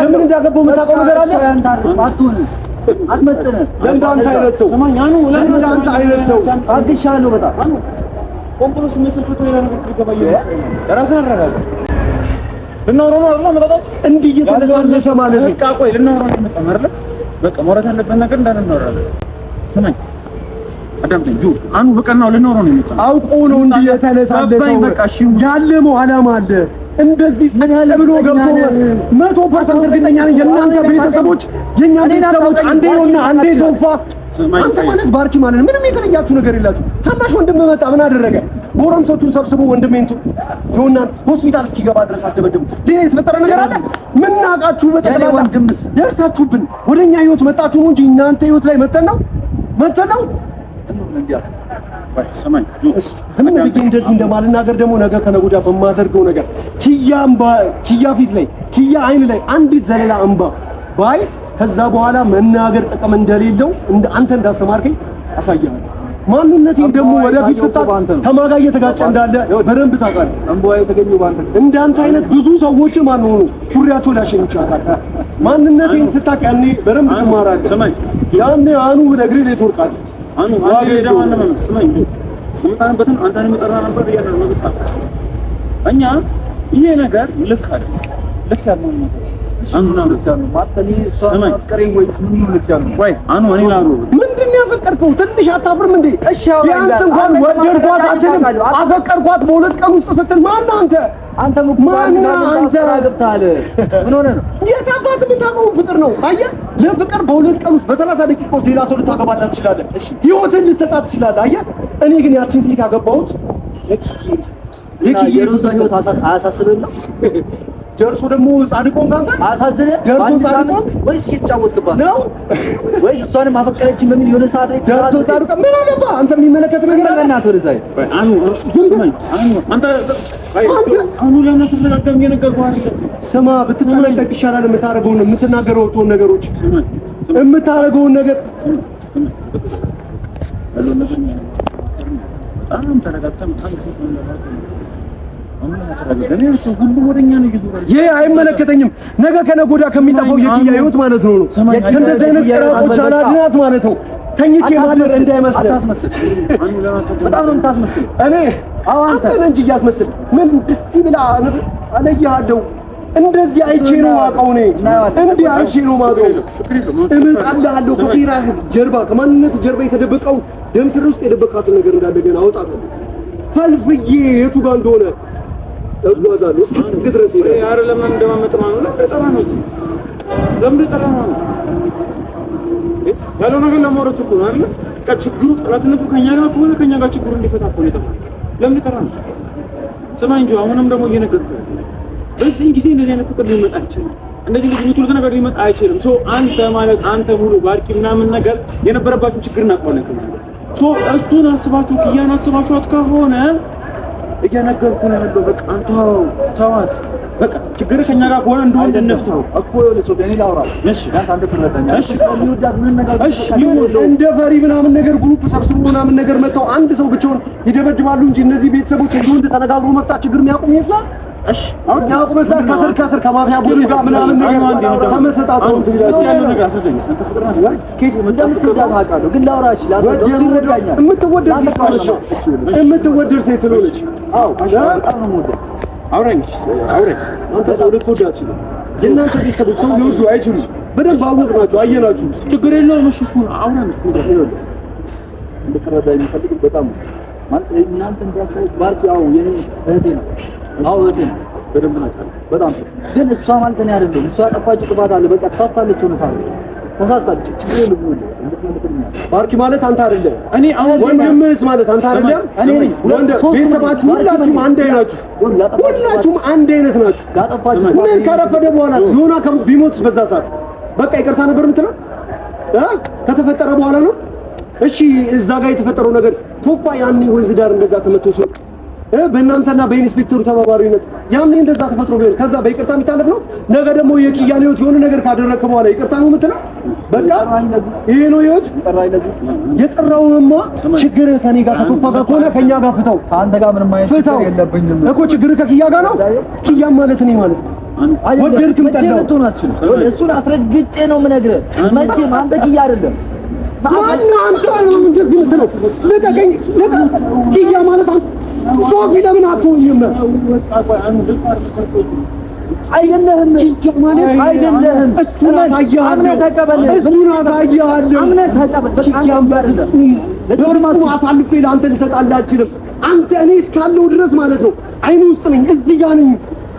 ለምን እንዳገባው የምታውቀው ነገር አለ? አትመጥነህ ለእንዳንተ አይነት ሰው ለእንዳንተ አይነት ሰው አግሻለሁ። በጣም ኮምፕሮስ መስልኩት ነው ነገር ትገባየ ራስን አረጋጋ። ልናወራው ነው አይደል? መጣጣች እንዲህ እየተለሳለሰ ማለት ነው። በቃ ቆይ ልናወራው ነው መጣ አይደል? በቃ ማውራት ያለብን ነገር እንዳንናወራለን። ስማኝ አዳምጠኝ ጁ አኑ በቀናው ልናወራው ነው የመጣው። አውቆ ነው እንዲህ የተለሳለሰው። በቃ እሺ ያለመው ዓላማ አለ። እንደዚህ ጸጥ ብሎ ገብቶ 100% እርግጠኛ ነኝ የእናንተ ቤተሰቦች የኛ ቤተሰቦች አንዴ ነውና አንዴ ቶፋ አንተ ማለት ባርኪ ማለት ምንም የተለያችሁ ነገር የላችሁ። ታናሽ ወንድም መጣ ምን አደረገ? ጎረምሶቹን ሰብስቦ ወንድሜን ጆናን ሆስፒታል እስኪገባ ድረስ አስደበደቡ። ሌላ የተፈጠረ ነገር አለ? ምን ናቃችሁ? በጠቅላላ ደርሳችሁብን ወደኛ ህይወት መጣችሁ ነው እንጂ እናንተ ህይወት ላይ መተን ነው ዝም ብዬ እንደዚህ እንደማልናገር ደግሞ ነገ ከነገ ወዲያ በማደርገው ነገር ኪያ ፊት ላይ ኪያ አይን ላይ አንዲት ዘለላ እንባ ባይ ከዛ በኋላ መናገር ጥቅም እንደሌለው አንተ እንዳስተማርከኝ አሳያለሁ። ማንነቴን ደግሞ ወደፊት ስታውቅ ከማን ጋር እየተጋጨ እንዳለ በደንብ ታውቃለህ። እንባዬ የተገኘው ባንተ እንዳንተ አይነት ብዙ ሰዎች ማን ሆኑ ሱሪያቸው ሊያሸኝ ይችላል። ማንነቴን ስታውቅ ያኔ በደንብ ትማራለህ። ያኔ አኑ በእግሬ ላይ ትወርቃለህ። አኑ ዋጋ ለማን ነው? ስማኝ ስምታንበትን አንተን የምጠራ ነበር ያለው ነው። እኛ ይሄ ነገር ልክ አይደለም። ልክ ያልሆነ ነገር አንዱና ነው ማተኒ ሷን አፍቀረኝ ወይስ ምን ይልቻል? ወይ አኑ እኔ ላሩ ምንድነው ያፈቀርከው? ትንሽ አታፍርም እንዴ? እሺ ቢያንስ እንኳን ወደድኳት አትልም። አፈቀርኳት በሁለት ቀን ውስጥ ስትል ማን አንተ ማን አንተ ገብታለ? ምን ሆነ ነው? የታባት የምታውቀው ፍቅር ነው። አየህ ለፍቅር በሁለት ቀን ውስጥ በ30 ደቂቃ ውስጥ ሌላ ሰው ልታገባላት ትችላለህ። እሺ ህይወትን ልትሰጣት ትችላለህ። አየህ እኔ ግን ያቺን ሴት ያገባሁት ለኪዬ ሮዛ ህይወት አያሳስብም። ደርሶ ደግሞ ጻድቆን ካንተ አሳዝነ ደርሶ ጻድቆን ወይስ እየተጫወትክባት ነው ወይስ እሷንም አፈቀረችኝ በሚል የሆነ ሰዓት ላይ ደርሶ ጻድቆን ምን አገባ? አንተ የሚመለከት ነገር አለ እናት ወደዛ አኑ አንተ አኑ ለምን ተረጋጋም የነገርኩህ አይደል? ስማ ብትጠነቀቅ ይሻላል። የምትናገረውን ነገሮች የምታረገውን ነገር በጣም ተረጋግተህ ይሄ አይመለከተኝም። ነገ ከነገ ወዲያ ከሚጠፋው የኪያ ህይወት ማለት ነው እንደዚህ አይነት ጭራቆች አላድናት ማለት ነው። ተኝቼ ማድረግ እንዳይመስል አታስመስል። በጣም ነው የምታስመስል። እኔ አንተ ነህ እንጂ እያስመስል ምን ድስቲ ብላ አለያለሁ። እንደዚህ አይቼ ነው ማውቀው። እኔ እንዲህ አይቼ ነው ማውቀው። እመጣልሃለሁ ከሴራ ጀርባ ከማንነት ጀርባ የተደበቀው ደም ስር ውስጥ የደበቃትን ነገር እንዳለ ገና አውጣታለሁ። ፈልፍዬ የቱ ጋር እንደሆነ እጓዛለሁ እስከ ጥግ ድረስ ይላል። ያረ ለምን እንደማመጥ ነው ለምን ጠራ ነው ያለው ነገር ለማውራት እኮ ነው አይደል? ከችግሩ ጥራትነቱ ከኛ ጋር ከሆነ ከኛ ጋር ችግሩ እንዲፈታ እኮ ነው የጠራው። ለምን ጠራ ነው? ስማ እንጂ አሁንም ደግሞ እየነገርኩህ በዚህ ጊዜ እንደዚህ አይነት ፍቅር ሊመጣ አይችልም። እንደዚህ የምትሉት ነገር ሊመጣ አይችልም። አንተ ማለት አንተ ሙሉ ባርኪ ምናምን ነገር የነበረባችሁ ችግር እናውቀዋለን። እሱን አስባችሁ ኪያን አስባችኋት ከሆነ እየነገርኩህ ነው ያለው። በቃ አንተ ተዋት። በቃ ችግር ከኛ ጋር ከሆነ እንደወንድ እንፍታው እኮ ነው። ሰው እኔ ላውራ። እሺ አንተ ትረዳኛ። እሺ ስለሚወዳት ምን ነገር እንደ ፈሪ ምናምን ነገር ግሩፕ ሰብስቦ ምናምን ነገር መጣው አንድ ሰው ብቻውን ይደበድባሉ እንጂ እነዚህ ቤተሰቦች እንደወንድ ተነጋግሮ መፍታት ችግር የሚያቆም ይመስላል። እሺ አሁን ያቆም መስራት ከስር ከማፊያ ቡድን ጋር ምናምን ነገር ተመሰጣጣው እንትን ይላል። ያለው ነገር አሰደኝ። አንተ ፍቅር ነው ከየት እንደምትወዳት አውቃለሁ፣ ግን ላውራሽ ይረዳኛል። የምትወደድ ሴት ስለሆነች አዎ በጣም ነው የምወደው። አውራኝ አንተ ሰው ልትወዳት አትችልም። የእናንተ ቤተሰቦች ሰው ሊወዱ አይችሉም። በደንብ አወቅናችሁ፣ አየናችሁ። ችግር የለውም። እሺ እሱን አውራኝ እንደተረዳ የሚፈልግ በጣም ማለት እናንተ እንዲያሰው ባርክ ያው የኔ እህቴ ነው። አዎ እህቴ ነው። በደንብ ነው። በጣም ግን እሷ ማለት ነው አይደለም። እሷ ያጠፋችው ጥፋት አለ። በቃ ተሳስታለች። ተሳስታለች። ችግር የለውም። ባርኪ ማለት አንተ አይደለም። እኔ አሁን ወንድምስ ማለት አንተ አይደለም። እኔ ቤተሰባችሁ ሁላችሁም አንድ አይነት ናችሁ። ሁላችሁም አንድ አይነት ናችሁ። ያጠፋችሁ ምን ከረፈደ በኋላ ዮና ቢሞትስ በዛ ሰዓት በቃ ይቅርታ ነበር የምትለው ከተፈጠረ በኋላ ነው። እሺ እዛ ጋር የተፈጠረው ነገር ቶፋ ያኔ ወንዝ ዳር እንደዛ ተመቶ ሲሆን በእናንተና በኢንስፔክተሩ ተባባሪነት ያኔ እንደዛ ተፈጥሮ ቢሆን ከዛ በይቅርታ የሚታለፍ ነው። ነገ ደግሞ የኪያኔዎች የሆነ ነገር ካደረግክ በኋላ ይቅርታ ነው የምትለው። በቃ ይሄ ነው ህይወት። የጠራውማ ችግር ከኔ ጋር ከቶፋ ጋር ከሆነ ከኛ ጋር ፍታው። ከአንተ ጋር ምንም አይነት ችግር የለብኝም እኮ። ችግር ከኪያ ጋር ነው። ኪያም ማለት እኔ ማለት ነው። ወደድክም ጠላው እሱን አስረግጬ ነው የምነግርህ። መቼም አንተ ኪያ አይደለም ማነው አንተ እንደዚህ የምትለው? ልቀቀኝ። ኪያ ማለት ሶፊ ለምን አትሆኝም? አይደለህም። ኪያ ማለት አይደለህም። እሱን አሳይሃለሁ። እሱን አሳይሃለሁ። ኪያም በዶርማቱ አሳልፌ ለአንተ ልሰጥልህ አልችልም። አንተ እኔ እስካለሁ ድረስ ማለት ነው አይኑ ውስጥ ነኝ፣ እዚህ ጋር ነኝ።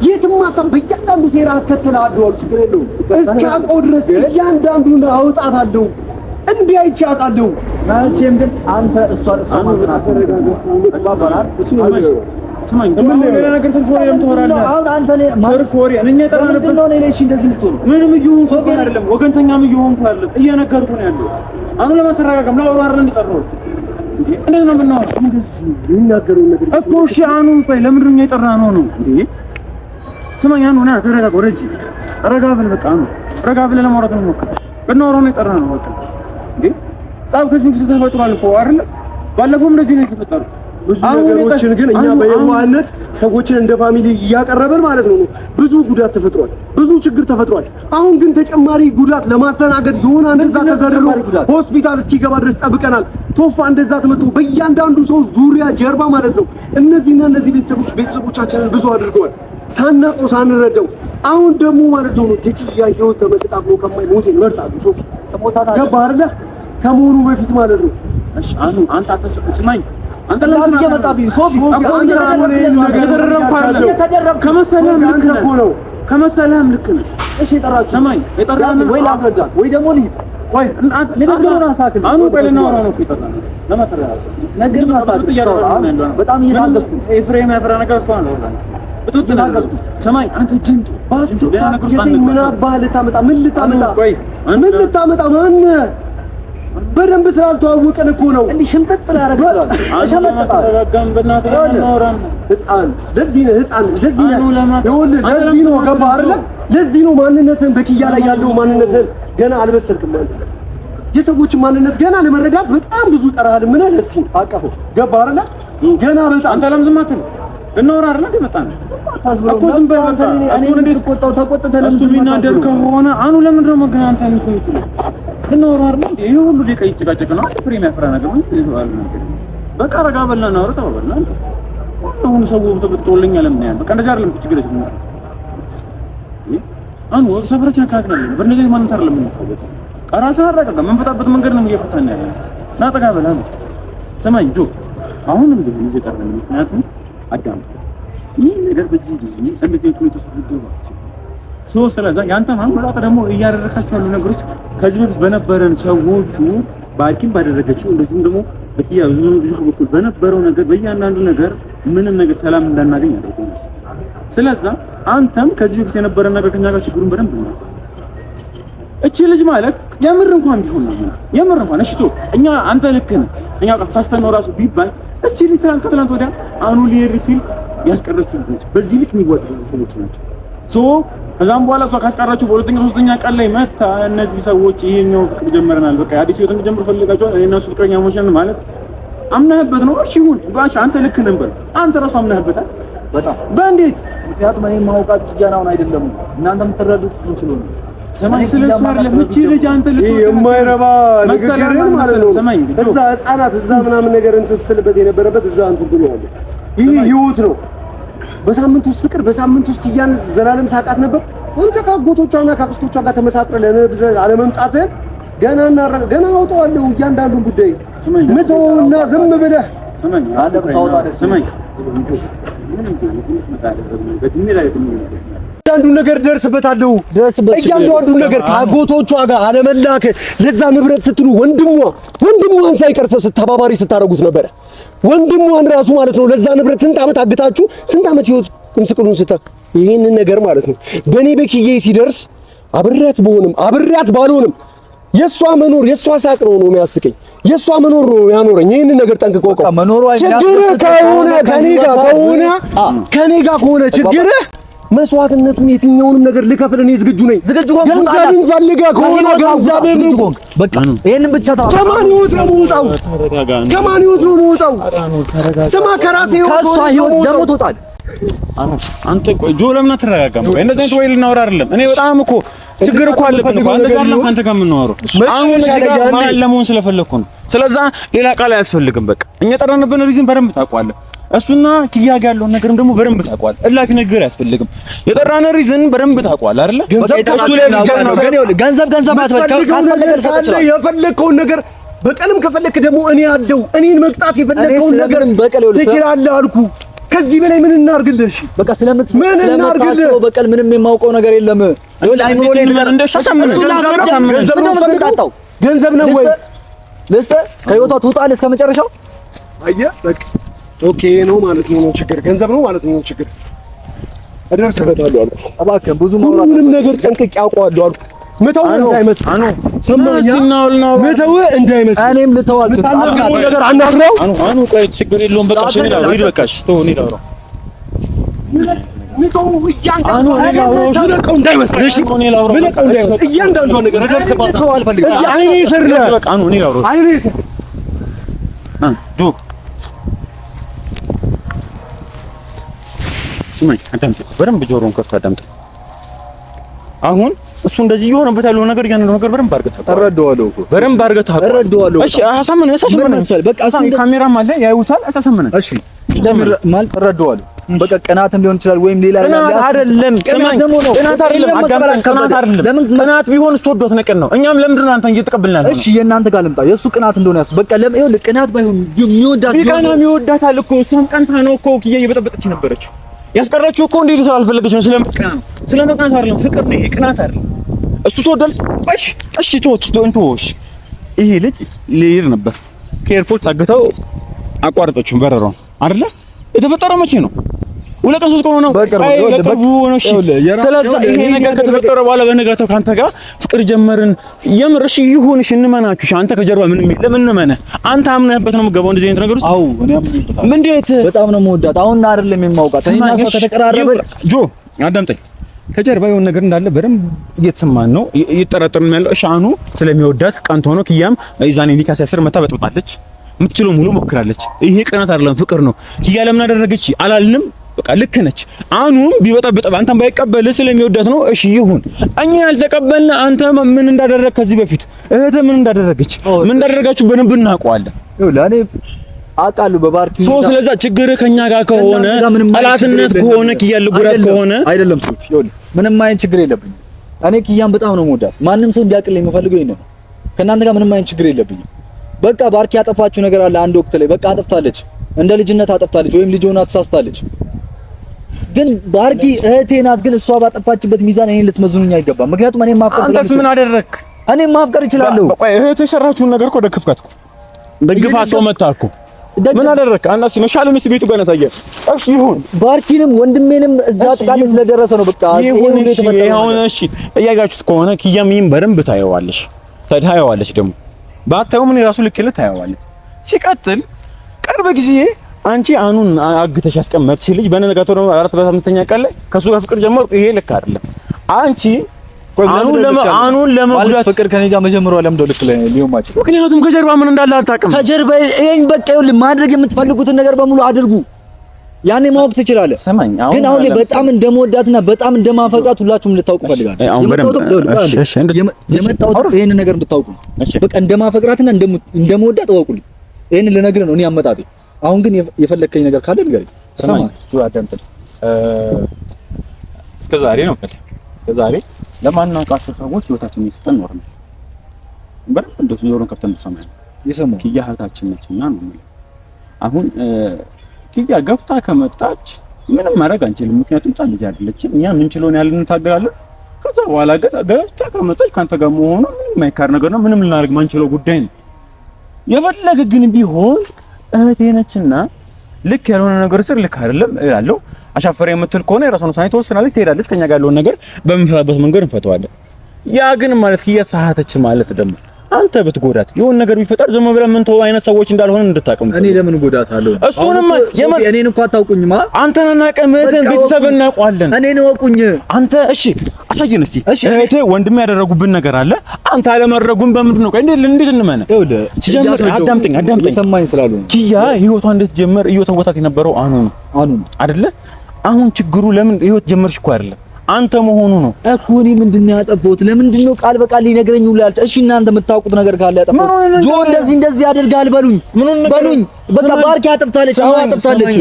የትም አታም በእያንዳንዱ ሴራ እከተልሃለሁ። ችግር የለውም። እስካውቀው ድረስ እያንዳንዱን አውጣታለሁ። እንዲህ አይቼ አውቃለሁ። መቼም ግን አንተ እሷን ማዝናት ተባባላል። ስማኝ ሌላ ነገር ተርፎሪ የምትወራለህ አሁን አንተ ተርፎሪ እኛ የጠራንበት ነው። እኔ እሺ እንደዚህ ልትሆን ምንም እየሆንኩ አይደለም፣ ወገንተኛም እየሆንኩ አይደለም፣ እየነገርኩህ ነው ያለው። አሁን ለማተረጋጋም ነው አውራር እንድጠራው እንዴ ነው ምን ነው እንደዚህ የሚናገረው ነገር እኮ እሺ። አሁን ቆይ ለምንድን ነው የጠራነው ነው እንዴ? ስማኝ አሁን ና ተረጋጋ፣ ወደዚህ ረጋ ብል በቃ ነው ረጋ ብለህ ለማውራት ነው ሞክር። በእናወራው ነው የጠራነው በቃ እንዴ ጻፍ ከዚህ በፊት ተፈጥሯል እኮ አይደል? ባለፈው እንደዚህ ነው የተፈጠረው። ብዙ ነገሮችን ግን እኛ በየዋህነት ሰዎችን እንደ ፋሚሊ እያቀረበን ማለት ነው ብዙ ጉዳት ተፈጥሯል፣ ብዙ ችግር ተፈጥሯል። አሁን ግን ተጨማሪ ጉዳት ለማስተናገድ የሆነ እንደዛ ተዘርሮ ሆስፒታል እስኪገባ ድረስ ጠብቀናል። ቶፋ እንደዛ ተመቶ በእያንዳንዱ ሰው ዙሪያ ጀርባ ማለት ነው እነዚህና እነዚህ ቤተሰቦቻችንን ብዙ አድርገዋል ሳናውቀው ሳንረዳው። አሁን ደግሞ ማለት ነው የኪያ ህይወት ተመስጣብሎ ከማይሞት ይመርጣሉ። ሶፊ ገባህ አይደለ? ከመሆኑ በፊት ማለት ነው። እሺ አንተ አትስማኝ። አንተ ለምን ያመጣብኝ ሶፊ ከመሰለህም ልክ ነህ። እሺ የጠራችሁ ሰማኝ። የጠራን ወይ ላፍረዳ ወይ ደግሞ ልሂድ ወይ ንግግሩን አሳክል። አሁን ቆይ ልናወራ ነው የጠራን ለማተረጋጋ ነገርና አሳክል። በጣም እየታገስኩ ኤፍሬም ያፈራ ነገር እኮ ነው በትክክል ሰማኝ። አንተ ጅንቱ ምን አባህ ልታመጣ ምን ልታመጣ ማን በደንብ ስላልተዋወቀን እኮ ነው እንዴ ሽምጥጥ ያደርጋል። አሸመጣጣም በእናትህ አናወራም። ህፃን ለዚህ ነው ለዚህ ነው ገባህ አይደለ? ለዚህ ነው ማንነትን በኪያ ላይ ያለው ማንነትን ገና አልበሰልክም ማለት ነው። የሰዎችን ማንነት ገና ለመረዳት በጣም ብዙ ጠራሃል። ምን አለ እስኪ አቀፈው ገባህ አይደለ? ገና በጣም አንተ ለምን ዝም አትልም? እናወራ አይደል እንዴ መጣን እኮ ዝም በል አንተ። እኔ እንዴት ተቆጥተህ ለምን የሚናደር ከሆነ አኑ ለምን ደግሞ ግን አንተ የምትለው እናወራ አይደል እንዴ? ይሄ ሁሉ ደቂቃ ይጨቃጨቅ ነው። ፍሬ የሚያፈራ ነገር ነው ይባል ነገር በቃ ረጋ በልና እናወራ ተባባልና አሁን ሰው ተበጥቶልኝ አለም ነው በቃ እንደዛ አይደለም ችግር ነው። አኑ ሰፈራችን ካክናል በእነዚህ ማን ታርለም ነው ራስህን አረጋጋ። መንፈጣበት መንገድ ነው እየፈታን ያለ ና ጠጋ በላ ነው። ሰማኝ ጆ አሁን እንዴ እየቀረን ምክንያቱም አዳም ይህ ነገር በዚህ ጊዜ እንደዚህ ሁኔታ ሰው ስለዛ ያንተ ማምራታ ደግሞ እያደረካቸው ያሉ ነገሮች ከዚህ በፊት በነበረን ሰዎቹ ባርኪን ባደረገችው እንደዚሁም ደግሞ በኪያ ብዙ በኩል በነበረው ነገር በእያንዳንዱ ነገር ምንም ነገር ሰላም እንዳናገኝ አድርጎናል። ስለዛ አንተም ከዚህ በፊት የነበረን ነገር ከኛ ጋር ችግሩን በደንብ ነው። እቺ ልጅ ማለት የምር እንኳን ቢሆን ነው የምር እንኳን እሺ እኛ አንተ ልክ ነህ። እኛ ቀፋስተን ነው ራሱ ቢባል እቺ ትናንት ወዲያ አኑ ሊሄድ ሲል ያስቀረችው ልጅ በዚህ ልክ የሚወጡ ሰዎች ናቸው። ከዛም በኋላ እሷ ካስቀራችሁ በሁለተኛ ሶስተኛ ቀን ላይ መታ እነዚህ ሰዎች ይሄኛው ፍቅር ጀመረናል፣ በቃ አዲስ ህይወት እንጀምር ፈልጋችኋል፣ እኔና እሱ ፍቅረኛሞች ነን ማለት አምነህበት ነው። እሺ ይሁን ባሽ፣ አንተ ልክ ነበር። አንተ ራስህ አምነህበታል በጣም በእንዴት? ምክንያቱም እኔ ማውቃት ኪያናውን አይደለም እናንተ የምትረዱት ነው። ሰማይ ስለሷ አይደለም እቺ ልጅ አንተ ልትወጣ የማይረባ ንግግር ማለት ነው። እዛ ህፃናት እዛ ምናምን ነገር እንትን ስትልበት የነበረበት እዛ እንትን ትሉዋለህ። ይሄ ህይወት ነው። በሳምንት ውስጥ ፍቅር፣ በሳምንት ውስጥ ያን ዘላለም ሳቃት ነበር። አንተ ከአጎቶቿና ከአክስቶቿ ጋር ተመሳጥረ አለመምጣት ገና አውጣዋለሁ እያንዳንዱን ጉዳይ ምተውና ዝም ብለህ አንተ ታውጣ ደስ ሰማይ እያንዳንዱ ነገር ደርስበታለሁ። እያንዳንዱ ነገር ከአጎቶቿ ጋር አለመላክ ለዛ ንብረት ስትሉ ወንድሟን ሳይቀር ተባባሪ ስታረጉት ነበረ። ወንድሟን ራሱ ማለት ነው ለዛ ንብረት ስንት ዓመት አግታችሁ ስንት ዓመት ህይወት ምስቅሉን ይሄንን ነገር ማለት ነው በኔ በኪዬ ሲደርስ አብሬያት ባልሆንም የሷ መኖር የሷ ሳቅ ነው የሚያስቀኝ። የሷ መኖር ነው ያኖረኝ። ይሄንን ነገር ጠንቅቆ መኖሩ ችግር ከሆነ ከኔ ጋር ከሆነ ችግር መስዋዕትነቱን የትኛውንም ነገር ልከፍል እኔ ዝግጁ ነኝ። ገንዘብን ፈልገህ ከሆነ ገንዘብን በቃ ይሄንን ብቻ ታው ከማን ህይወት ነው የምወጣው? ከማን ህይወት ነው የምወጣው? ስማ ከራሴ ህይወት ደግሞ ትወጣለህ። አንተ ቆይ ጆ ለምን አትረጋጋም? እንደዚህ አይነት ወይ ልናወራ አይደለም። እኔ በጣም እኮ ችግር እኮ አለብን እኮ እንደዛ አይደለም። ካንተ ጋር የምናወራው አሁን እዚህ ጋር ማን ለመሆን ስለፈለኩ ነው። ስለዛ ሌላ ቃል አያስፈልግም። በቃ እኛ ጠራንብን ሪዝን በደንብ ታውቀዋለህ። እሱና ኪያ ጋር ያለውን ነገርም ደግሞ በደንብ ታውቀዋለህ። እላፊ ነገር አያስፈልግም። የጠራን ሪዝን በደንብ ታውቀዋለህ አይደለ? ገንዘብ አትፈልግ። ካስፈለገ የፈለከውን ነገር በቀልም ከፈለክ ደግሞ እኔ አለው እኔን መቅጣት የፈለከውን ነገር ትችላለህ አልኩ። ከዚህ በላይ ምን እናርግልሽ? በቃ ስለምታስበው በቀል ምንም የማውቀው ነገር የለም። አይምሮ ላይ ነገር ገንዘብ ነው ወይ ለስተ ከህይወቷ ትውጣለህ እስከ መጨረሻው። አየህ በቃ ኦኬ ነው ማለት ነው። ችግር ገንዘብ ነው ማለት ነው። ችግር እደርስበታለሁ አልኩ። እባክህ ብዙ ማውራት ምንም ነገር ጠንቅቄ አውቀዋለሁ አልኩ። ምተው እንዳይመስል ሰማኛ ምተው እንዳይመስል እኔም ልተው አልኩ። ነገር አናግረው አኑ ቆይ ችግር የለውም። በቃ እሺ ነው ይሄድ በቃሽ ተው እኔ ላውራው ምተው እያንዳንዱ ነገር እደርስበታለሁ አልፈልግም። አይኔ ስር ነው በቃ አኑ እኔ ላውራው አይኔ ስር ጆ ስማኝ አዳምጥ በደንብ ጆሮን ከፍተህ አዳምጥ። አሁን እሱ እንደዚህ የሆነበት ያለው ነገር ያን ነገር በደንብ አድርገህ ተረዳዋለሁ እኮ በደንብ አድርገህ ተረዳዋለሁ። እሺ አሳመነህ በቃ እሱ ካሜራ ማለት ያዩታል። አሳመነህ እሺ ለምን ማለት ተረዳዋለሁ። በቃ ቅናትም ሊሆን ይችላል ወይም ሌላ ቅናት አይደለም። ስማኝ ቅናት አይደለም። ቅናት ቢሆን እሱ ወዶት ነቀን ነው። እኛም ለምንድን ነው አንተን እየተቀበልናል? እሺ የእናንተ ጋር ልምጣ። የእሱ ቅናት እንደሆነ ያስ በቃ ለምን ይኸውልህ ቅናት ባይሆን የሚወዳታል እኮ እሷም ቀንሳ ነው እኮ ኪያ እየበጠበጠች ነበረችው። ያስቀረችው እኮ እንዴ ስላልፈለገች ነው። ስለምትቀና ነው። ስለመቅናት አይደለም። ፍቅር ነው ይሄ፣ ቅናት አይደለም። እሱ ተወደል እሺ ተወች። ይሄ ልጅ ሊሄድ ነበር ከኤርፖርት አግተው አቋርጠችው በረራውን አይደለ? የተፈጠረው መቼ ነው? 2 ቀን 3 ቀን ነው። በቅርቡ ነው። እሺ ስለዚህ ይሄ ነገር ከተፈጠረ በኋላ በነጋታው ካንተ ጋር ፍቅር ጀመርን። የምር እሺ ይሁን፣ እሺ እንመናችሁ። እሺ አንተ ከጀርባ ምንም የለም እንመነ። አንተ አምነህበት ነው የምትገባው እንደዚህ አይነት ነገር ውስጥ? አዎ እኔ አምነህበታለሁ። ምን እንዴት በጣም ነው የምወዳት። አሁን አይደለም የማውቃት እኔና እሷ ከተቀራረበ ጆ አዳምጠኝ። ከጀርባ የሆነ ነገር እንዳለ በደንብ እየተሰማን ነው፣ እየተጠረጠርን ያለው። እሺ አኑ ስለሚወዳት ቀንቶ ነው። ኪያም ኢዛኔ ሊካስ ያስር መታ በጥብጣለች። የምትችለው ሙሉ ሞክራለች። ይሄ ቅናት አይደለም ፍቅር ነው። ኪያ ለምን አደረገች አላልንም። በቃ ልክ ነች። አኑም ቢወጣ አንተም ባይቀበል ስለሚወዳት ነው። እሺ ይሁን። እኛ ያልተቀበልን አንተ ምን እንዳደረግ ከዚህ በፊት እህት ምን እንዳደረገች ምን እንዳደረጋችሁ በደንብ እናውቀዋለን። ለኔ አውቃለሁ በባርኪ ሶ ስለዛ ችግር ከኛ ጋር ከሆነ ጠላትነት ከሆነ ኪያን ልጉዳት ከሆነ አይደለም ሱፍ ይኸውልህ ምንም አይነት ችግር የለብኝም። እኔ ኪያን በጣም ነው የምወዳት። ማንም ሰው እንዲያቅልኝ የምፈልገው ይሄን ነው። ከእናንተ ጋር ምንም አይነት ችግር የለብኝም። በቃ ባርኪ ያጠፋችሁ ነገር አለ አንድ ወቅት ላይ በቃ አጥፍታለች። እንደ ልጅነት አጥፍታለች ወይም ልጅ ሆና ተሳስታለች። ግን ባርኪ እህቴ ናት። ግን እሷ ባጠፋችበት ሚዛን እኔን ልትመዝኑኝ አይገባም። ምክንያቱም እኔ ማፍቀር ስለምችል። አንተስ ምን አደረክ? እኔ ማፍቀር እችላለሁ። ቆይ እህቴ የሰራችውን ነገር እኮ ደግፍካት እኮ ደግፋት ሰው መታ እኮ ምን አደረክ? አንዳስ መሻለም እስቲ ቤቱ ጋር ያሳየ። እሺ ይሁን። ባርኪንም ወንድሜንም እዛ ጥቃት ስለደረሰ ነው በቃ ይሁን። እሺ እያያችሁት ከሆነ ኪያም ይሄን በደንብ ታየዋለሽ ደግሞ ባታየው ምን ራሱ ልክልህ ታየዋለሽ። ሲቀጥል ቅርብ ጊዜ አንቺ አኑን አግተሽ ያስቀመጥሽ ልጅ በነጋታው ነው 4 ቀን ላይ ከሱ ጋር ፍቅር ጀመርኩ። ይሄ ልክ አይደለም። አንቺ አኑን ለመጉዳት ፍቅር ከኔ ጋር መጀመሩ ለምዶ ልክ ሊሆን ማችል። ምክንያቱም ከጀርባ ምን እንዳለ አታውቅም። ከጀርባ ይሄን በቃ ይኸውልህ ማድረግ የምትፈልጉትን ነገር በሙሉ አድርጉ። ያኔ ማወቅ ትችላለህ። ግን አሁን በጣም እንደምወዳትና በጣም እንደማፈቅራት ሁላችሁም ልታውቁ ፈልጋለሁ። የመጣሁት ይሄን ነገር እንድታውቁ በቃ እንደማፈቅራትና እንደምወዳት እወቁልኝ። ይሄን ልነግርህ ነው እኔ አመጣጤ። አሁን ግን የፈለከኝ ነገር ካለ ንገረኝ። ሰማኝ አዳምጥ። እስከ ዛሬ ለማናውቃቸው ሰዎች ህይወታችንን እየሰጠን ኖር ነው። በደንብ እንደዚህ ዞሮን ከፍተን ተሰማኝ። የሰማው ኪያ እህታችን ነችና ነው። አሁን ኪያ ገፍታ ከመጣች ምንም ማድረግ አንችልም። ምክንያቱም ጻን ልጅ አይደለችም። እኛ ምን ችሎን ያለን እንታገላለን። ከዛ በኋላ ግን ገፍታ ከመጣች ካንተ ጋር መሆኑ ምንም የማይካር ነገር ነው። ምንም ልናደርግ ማንችለው ጉዳይ ነው። የፈለገ ግን ቢሆን እህቴ ነችና ልክ ያልሆነ ነገር ስር ልክ አይደለም እላለሁ። አሻፈረ የምትል ከሆነ የራሷን ውሳኔ ትወስናለች፣ ትሄዳለች። ከኛ ጋር ያለውን ነገር በምንፈታበት መንገድ እንፈታዋለን። ያ ግን ማለት ኪያ ሰሃተች ማለት ደግሞ አንተ ብትጎዳት የሆነ ነገር ቢፈጠር ዝም ብለን ምን ተው አይነት ሰዎች እንዳልሆነ እንድታቀም። እኔ ለምን ጎዳታለሁ? እሱንም እኔን እንኳን አታውቁኝማ። አንተን አናውቅም፣ ቤተሰብ እናውቀዋለን። እኔን ወቁኝ አንተ። እሺ አሳየን እስቲ። እህቴ ወንድም ያደረጉብን ነገር አለ። አንተ አለመረጉን በምንድን ነው? እንዴት እንመነ? ሲጀምር አዳምጠኝ። ሰማኝ ስላሉ ኪያ ህይወቷ እንድትጀምር እየተወታት የነበረው አኑ አይደለ? አሁን ችግሩ ለምን ህይወት ጀመርሽ እኮ አይደለም አንተ መሆኑ ነው እኮ። እኔ ምንድነው ያጠፋሁት? ለምንድን ነው ቃል በቃል ሊነግረኝ ሁሉ ያልቻለ? እሺ እናንተ የምታውቁት ነገር ካለ ያጠፋሁት ጆ እንደዚህ ያደርጋል በሉኝ። በቃ ባርኪ አጥፍታለች። አዎ አጥፍታለች።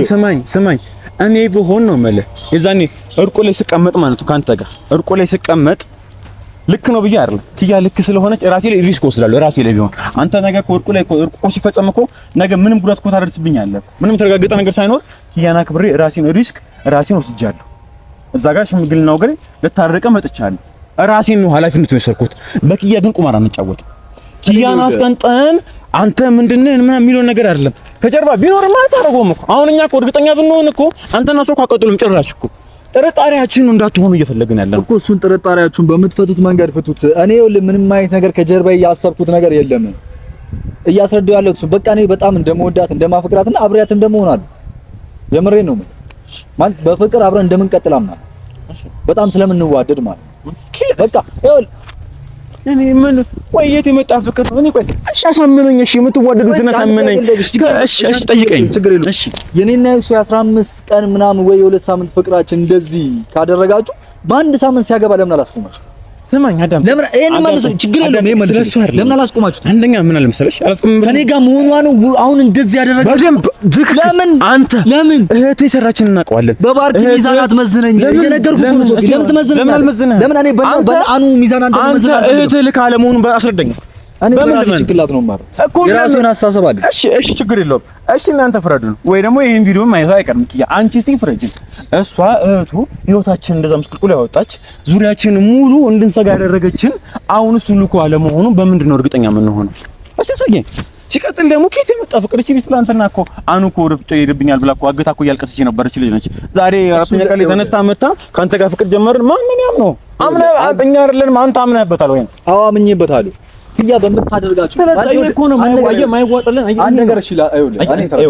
ስማኝ እኔ ብሆን ነው የምልህ የዛኔ እርቁ ላይ ስቀመጥ ማለት ነው ካንተ ጋር እርቁ ላይ ስቀመጥ ልክ ነው ብዬ አይደለም። ኪያ ልክ ስለሆነች ራሴ ላይ ሪስክ ወስዳለሁ። ራሴ ላይ ቢሆን አንተ ነገ እርቁ ላይ እርቁ ሲፈጸም እኮ ነገ ምንም ጉዳት እኮ ታደርስብኛለህ። ምንም ተረጋገጠ ነገር ሳይኖር ኪያና ክብሬ ራሴን ወስጃለሁ። እዛ ጋር ሽምግልናው ገሬ ለታረቀ መጥቻለሁ። ራሴን ነው ኃላፊነቱን የወሰድኩት። በኪያ ግን ቁማር አንጫወትም። ኪያን አስቀንጠን አንተ ምንድነህ ምናምን የሚለው ነገር አይደለም። ከጀርባ ቢኖርማ ታረጎም እኮ አሁን እኛ እኮ እርግጠኛ ብንሆን እኮ አንተና ሰው ካቀጥሉም ጭራሽ እኮ ጥርጣሬያችን ነው እንዳትሆኑ እየፈለግን ያለን እኮ። እሱን ጥርጣሬያችሁን በምትፈቱት መንገድ ፍቱት። እኔ ምንም አይነት ነገር ከጀርባ ያሰብኩት ነገር የለም። እያስረዳው ያለው እሱ በቃ እኔ በጣም እንደምወዳት እንደማፈቅራትና አብሬያት እንደምሆናለሁ። የምሬን ነው ማለት በፍቅር አብረን እንደምንቀጥል አምናለሁ። በጣም ስለምንዋደድ ማለት በቃ እኔ ምን ቆየት የመጣ ፍቅር ነው። እኔ ቆይ እሺ አሳምነኝ። እሺ የምትዋደዱትን አሳምነኝ። እሺ ጠይቀኝ። እሺ የኔና የሱ 15 ቀን ምናምን ወይ የሁለት ሳምንት ፍቅራችን እንደዚህ ካደረጋችሁ በአንድ ሳምንት ሲያገባ ለምን አላስቆማችሁ? ስማኝ አዳም፣ ለምን ይሄን ማለት ችግር የለውም። ይሄን ማለት ለምን አላስቆማችሁት? አንደኛ ምን አለ መሰለሽ አላስቆምም። ከኔ ጋር መሆኗ ነው አሁን እንደዚህ ያደረጋችሁ። በደንብ ለምን አንተ ለምን እህቴ ሰራችን እናውቀዋለን። በባርኪ ሚዛን አትመዝነኝ። የነገርኩህ እኮ ነው ሶፊ። ለምን ትመዝነኛለህ? ለምን እኔ በአኑ ሚዛን አንተ መዝነህ አንተ እህቴ ልክ አለመሆኑን አስረዳኝ። እኔ በራሴ ጭንቅላት ነው የማረው እኮ የራሴን አስተሳሰብ አለ። እሺ ችግር የለውም። እሺ እናንተ ፍረዱ ነው ወይ ደግሞ ይሄን ቪዲዮ ማየት አይቀርም። ኪያ አንቺ እስቲ ፍረጂ። እሷ እህቱ ህይወታችን እንደዛ ምስቅልቁል ያወጣች ዙሪያችን ሙሉ እንድንሰጋ ያደረገችን አሁን እሱ ልኮ አለመሆኑን በምንድን ነው እርግጠኛ የምንሆነው? እስቲ ሰገኝ ሲቀጥል ደግሞ ከየት የመጣ ፍቅር? እቺ ልጅ ትላንትና እኮ አኑ እኮ ወደ ፍጮ ይሄድብኛል ብላ እኮ አግታ እኮ እያልቀሰች የነበረች ልጅ ነች። ዛሬ አራተኛ ቀን ላይ ተነስታ መጣ ካንተ ጋር ፍቅር ጀመርን። ማን ምን ያምነው? አምነህ እኛ አይደለንም አንተ አምነህበታል ወይ? አዎ አምኜበታለሁ። ኪያ በምታደርጋችሁ ስለዚህ እኮ ነው ማይዋጥልን አንድ ነገር እሺ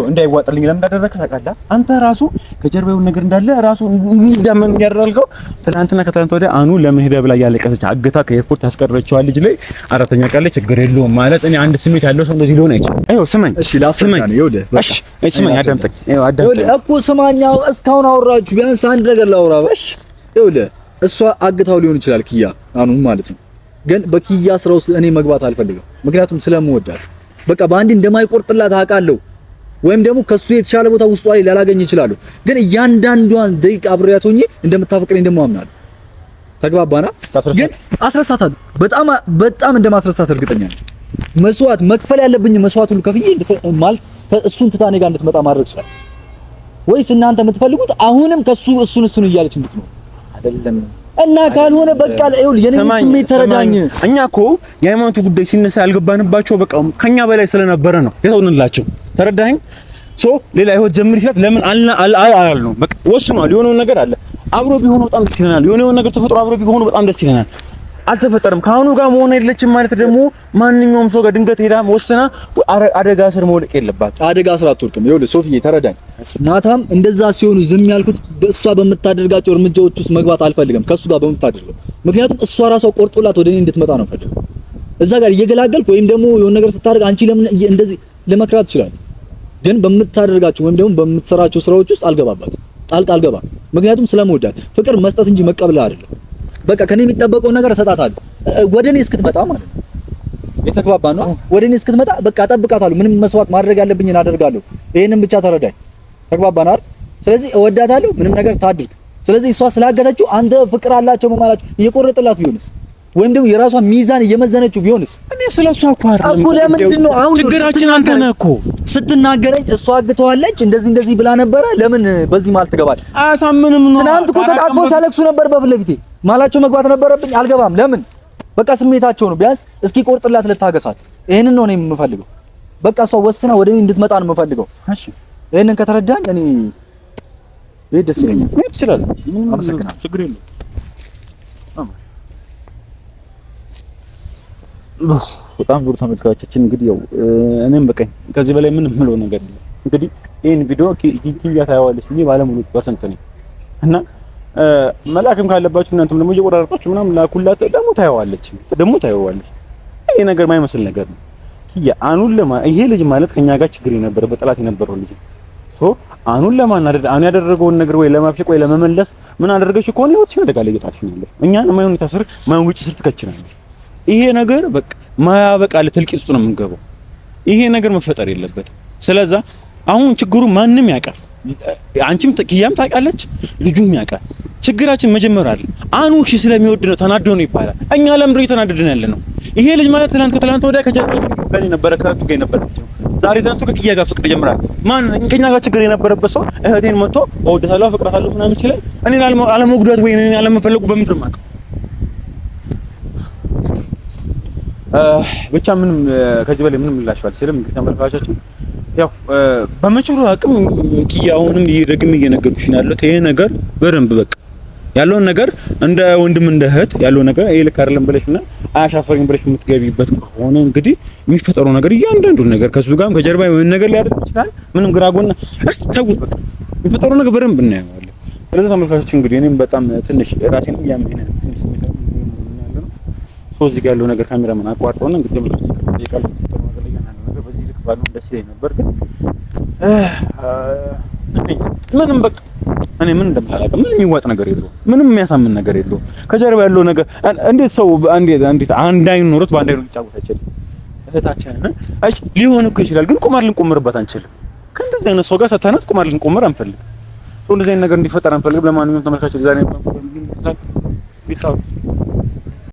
እንዳይዋጥልኝ ለምን እንዳደረግህ ታውቃለህ? አንተ ራሱ ከጀርባው ነገር እንዳለ ራሱ እንዳመን ያደረልከው ትናንትና ከትናንት ወዲያ አኑ ለምን ሄደ ብላ ያለቀሰች አግታ ከኤርፖርት ያስቀረችው ልጅ ላይ አራተኛ ቀን ላይ ችግር የለውም ማለት እኔ አንድ ስሜት ያለው ሰው እንደዚህ ሊሆን አይችልም። አይው ስማኝ፣ እሺ ላስማኝ ነው ይኸውልህ፣ እሺ ስማኝ፣ አዳምጠኝ። ይኸውልህ እኮ ስማኛው እስካሁን አወራችሁ፣ ቢያንስ አንድ ነገር ላውራ። እሺ ይኸውልህ እሷ አግታው ሊሆን ይችላል ኪያ አኑ ማለት ነው። ግን በኪያ ስራ ውስጥ እኔ መግባት አልፈልግም። ምክንያቱም ስለምወዳት በቃ በአንድ እንደማይቆርጥላት አውቃለሁ። ወይም ደግሞ ከሱ የተሻለ ቦታ ውስጧ ላይ ላላገኝ ይችላል። ግን እያንዳንዷን ደቂቃ አብሬያት ሆኜ እንደምታፈቅረኝ ደግሞ አምናለሁ። ተግባባና? ግን አስረሳታለሁ። በጣም እንደማስረሳት እርግጠኛ ነኝ። መስዋዕት መክፈል ያለብኝ መስዋዕት ሁሉ ከፍዬ ማለት እሱን ትታ እኔ ጋር እንድትመጣ ማድረግ ይችላል። ወይስ እናንተ የምትፈልጉት አሁንም ከሱ እሱን እያለች እንድትኖር አይደለም? እና ካልሆነ በቃ ይኸውልህ የኔን ስሜት ተረዳኝ። እኛ እኮ የሃይማኖቱ ጉዳይ ሲነሳ ያልገባንባቸው በቃ ከኛ በላይ ስለነበረ ነው የተውንላቸው። ተረዳኸኝ? ሌላ ህይወት ጀምር ይችላል። ለምን አላል ነው በቃ ወስኗል። የሆነው ነገር አለ አብሮ ቢሆኑ በጣም ደስ ይለናል። የሆነው ነገር ተፈጥሮ አብሮ ቢሆኑ በጣም ደስ ይለናል። አልተፈጠረም። ከአሁኑ ጋር መሆን የለችም ማለት ደግሞ ማንኛውም ሰው ጋር ድንገት ሄዳ ወስና አደጋ ስር መውደቅ የለባትም። አደጋ ስር አትወድቅም። ይኸውልህ ሶፊዬ ተረዳኝ። ናታም እንደዛ ሲሆኑ ዝም ያልኩት በእሷ በምታደርጋቸው እርምጃዎች ውስጥ መግባት አልፈልግም። ከእሱ ጋር በምታደርገው ምክንያቱም እሷ ራሷ ቆርጦላት ወደ እኔ እንድትመጣ ነው ፈልገው። እዛ ጋር እየገላገልኩ ወይም ደግሞ የሆነ ነገር ስታደርግ አንቺ ለምን እንደዚህ ለመክራት ይችላል፣ ግን በምታደርጋቸው ወይም ደግሞ በምትሰራቸው ስራዎች ውስጥ አልገባባትም፣ ጣልቃ አልገባም። ምክንያቱም ስለምወዳት ፍቅር መስጠት እንጂ መቀበል አይደለም። በቃ ከኔ የሚጠበቀው ነገር እሰጣታለሁ ወደ እኔ እስክትመጣ ማለት ነው። የተግባባን ነው። ወደ እኔ እስክትመጣ በቃ እጠብቃታለሁ። ምንም መስዋዕት ማድረግ ያለብኝን አደርጋለሁ። ይሄንን ብቻ ተረዳኝ። ተግባባን አይደል? ስለዚህ እወዳታለሁ፣ ምንም ነገር ታድርግ። ስለዚህ እሷ ስላገተችው አንተ ፍቅር አላቸው ማለት እየቆረጠላት ቢሆንስ ወይም ደግሞ የራሷን ሚዛን እየመዘነችው ቢሆንስ? እኔ ስለሷ እኮ አይደለም እኮ ለምንድን ነው አሁን ችግራችን አንተ ነህ እኮ ስትናገረኝ እሷ አግተዋለች እንደዚህ ብላ ነበረ። ለምን በዚህ ማለት ትገባለህ? አያሳምንም ነው። ትናንት እኮ ተቃቅፈው ሲያለቅሱ ነበር። በፊት ለፊቴ ማላቸው መግባት ነበረብኝ። አልገባም። ለምን? በቃ ስሜታቸው ነው። ቢያንስ እስኪ ቆርጥላት ልታገሳት። ይሄንን ነው እኔ የምፈልገው። በቃ እሷ ወስና ወደ እኔ እንድትመጣ ነው የምፈልገው። እሺ ይሄንን ከተረዳኝ እኔ ደስ ይለኛል። ትችላለህ። አመሰግናለሁ። ችግር የለውም። በጣም ብዙ ተመልካቾቻችን እንግዲህ ያው እኔም በቀኝ ከዚህ በላይ ምን የምለው ነገር የለም። እንግዲህ ይሄን ቪዲዮ ኪያ ታያዋለች ብዬ ባለሙሉ ፐርሰንት ነኝ እና መላክም ካለባችሁ እናንተም ደግሞ እየቆራረጣችሁ ምናምን ላኩላት። ደግሞ ታያዋለች። ይሄ ነገር ማይመስል ነገር ነው። ኪያ ይሄ ልጅ ማለት ከኛ ጋር ችግር የነበረ በጠላት የነበረው ልጅ አኑን ለማናደድ አኑ ያደረገውን ነገር ወይ ለማፍሸቅ ወይ ለመመለስ ምን አደረገች እኮ ነው ወጥሽ አደጋ ላይ እየጣልሽ ነው። እኛን ማይሆን ታስር ማይሆን ውጪ ስር ትከችናለች። ይሄ ነገር በቃ ማያበቃ ለትልቂት ውስጥ ነው የምንገባው። ይሄ ነገር መፈጠር የለበትም። ስለዚህ አሁን ችግሩ ማንም ያውቃል። አንቺም ኪያም ታውቃለች፣ ልጁም ያውቃል። ችግራችን መጀመር አለ። አኑ እሺ ስለሚወድ ነው ተናዶ ነው ይባላል። እኛ ለምን ነው ተናደድን ያለ ነው? ይሄ ልጅ ማለት ከትላንት ወዲያ ከጀርባው ጋር ነበረ ከእህቱ ጋር ነበረ። ዛሬ ተነስቶ ከኪያ ጋር ፍቅር ጀምራል። ማን ከኛ ጋር ችግር የነበረበት ሰው እህቴን መጥቶ እወድሃለሁ አፈቅርሃለሁ ምናምን ሲለኝ እኔ አለመጉዳት ወይ እኔ አለመፈለጉ በምንድን ነው? ብቻ ምንም ከዚህ በላይ ምንም ልላችሁ አልችልም። እንግዲህ ተመልካቾቻችን ያው በመጨረሻ አቅም ኪያውንም እየደግም እየነገርኩሽ ነው ያለው ይሄ ነገር በደንብ በቃ ያለውን ነገር እንደ ወንድም እንደ እህት ያለው ነገር ይሄ ልክ አይደለም ብለሽና አያሻፈሪም ብለሽ የምትገቢበት ከሆነ እንግዲህ የሚፈጠረው ነገር እያንዳንዱ ነገር ከሱ ጋርም ከጀርባ የሆነ ነገር ሊያደርግ ይችላል። ምንም ግራ ጎና እስቲ ተውት በቃ የሚፈጠረው ነገር በደንብ እናየዋለን። ስለዚህ ተመልካቾች እንግዲህ እኔም በጣም ትንሽ ራሴን ያመኝ ነው ትንሽ ስሜት ነው እዚህ ጋር ያለው ነገር ካሜራማን አቋርጠውና እንግዲህ ተመልካቾች ይቀርጣል ተፈጠሩ ነገር ላይ ያለው ነገር በዚህ ልክ ባለው ደስ ይለኝ ነበር ግን ምንም በቃ እኔ ምን እንደምላላቀ ምንም የሚዋጥ ነገር የለውም። ምንም የሚያሳምን ነገር የለውም። ከጀርባ ያለው ነገር እንዴት ሰው እንዴት አንድ አይን ኖሮት በአንድ አይን ሊጫወት አይችልም። እህታችን አይ ሊሆን እኮ ይችላል ግን ቁማር ልንቆምርበት አንችልም። ከእንደዚህ አይነት ሰው ጋር ሰታናት ቁማር ልንቆምር አንፈልግም። ሰው እንደዚህ አይነት ነገር እንዲፈጠር አንፈልግም። ለማንኛውም ተመልካቾች ዛሬ ነው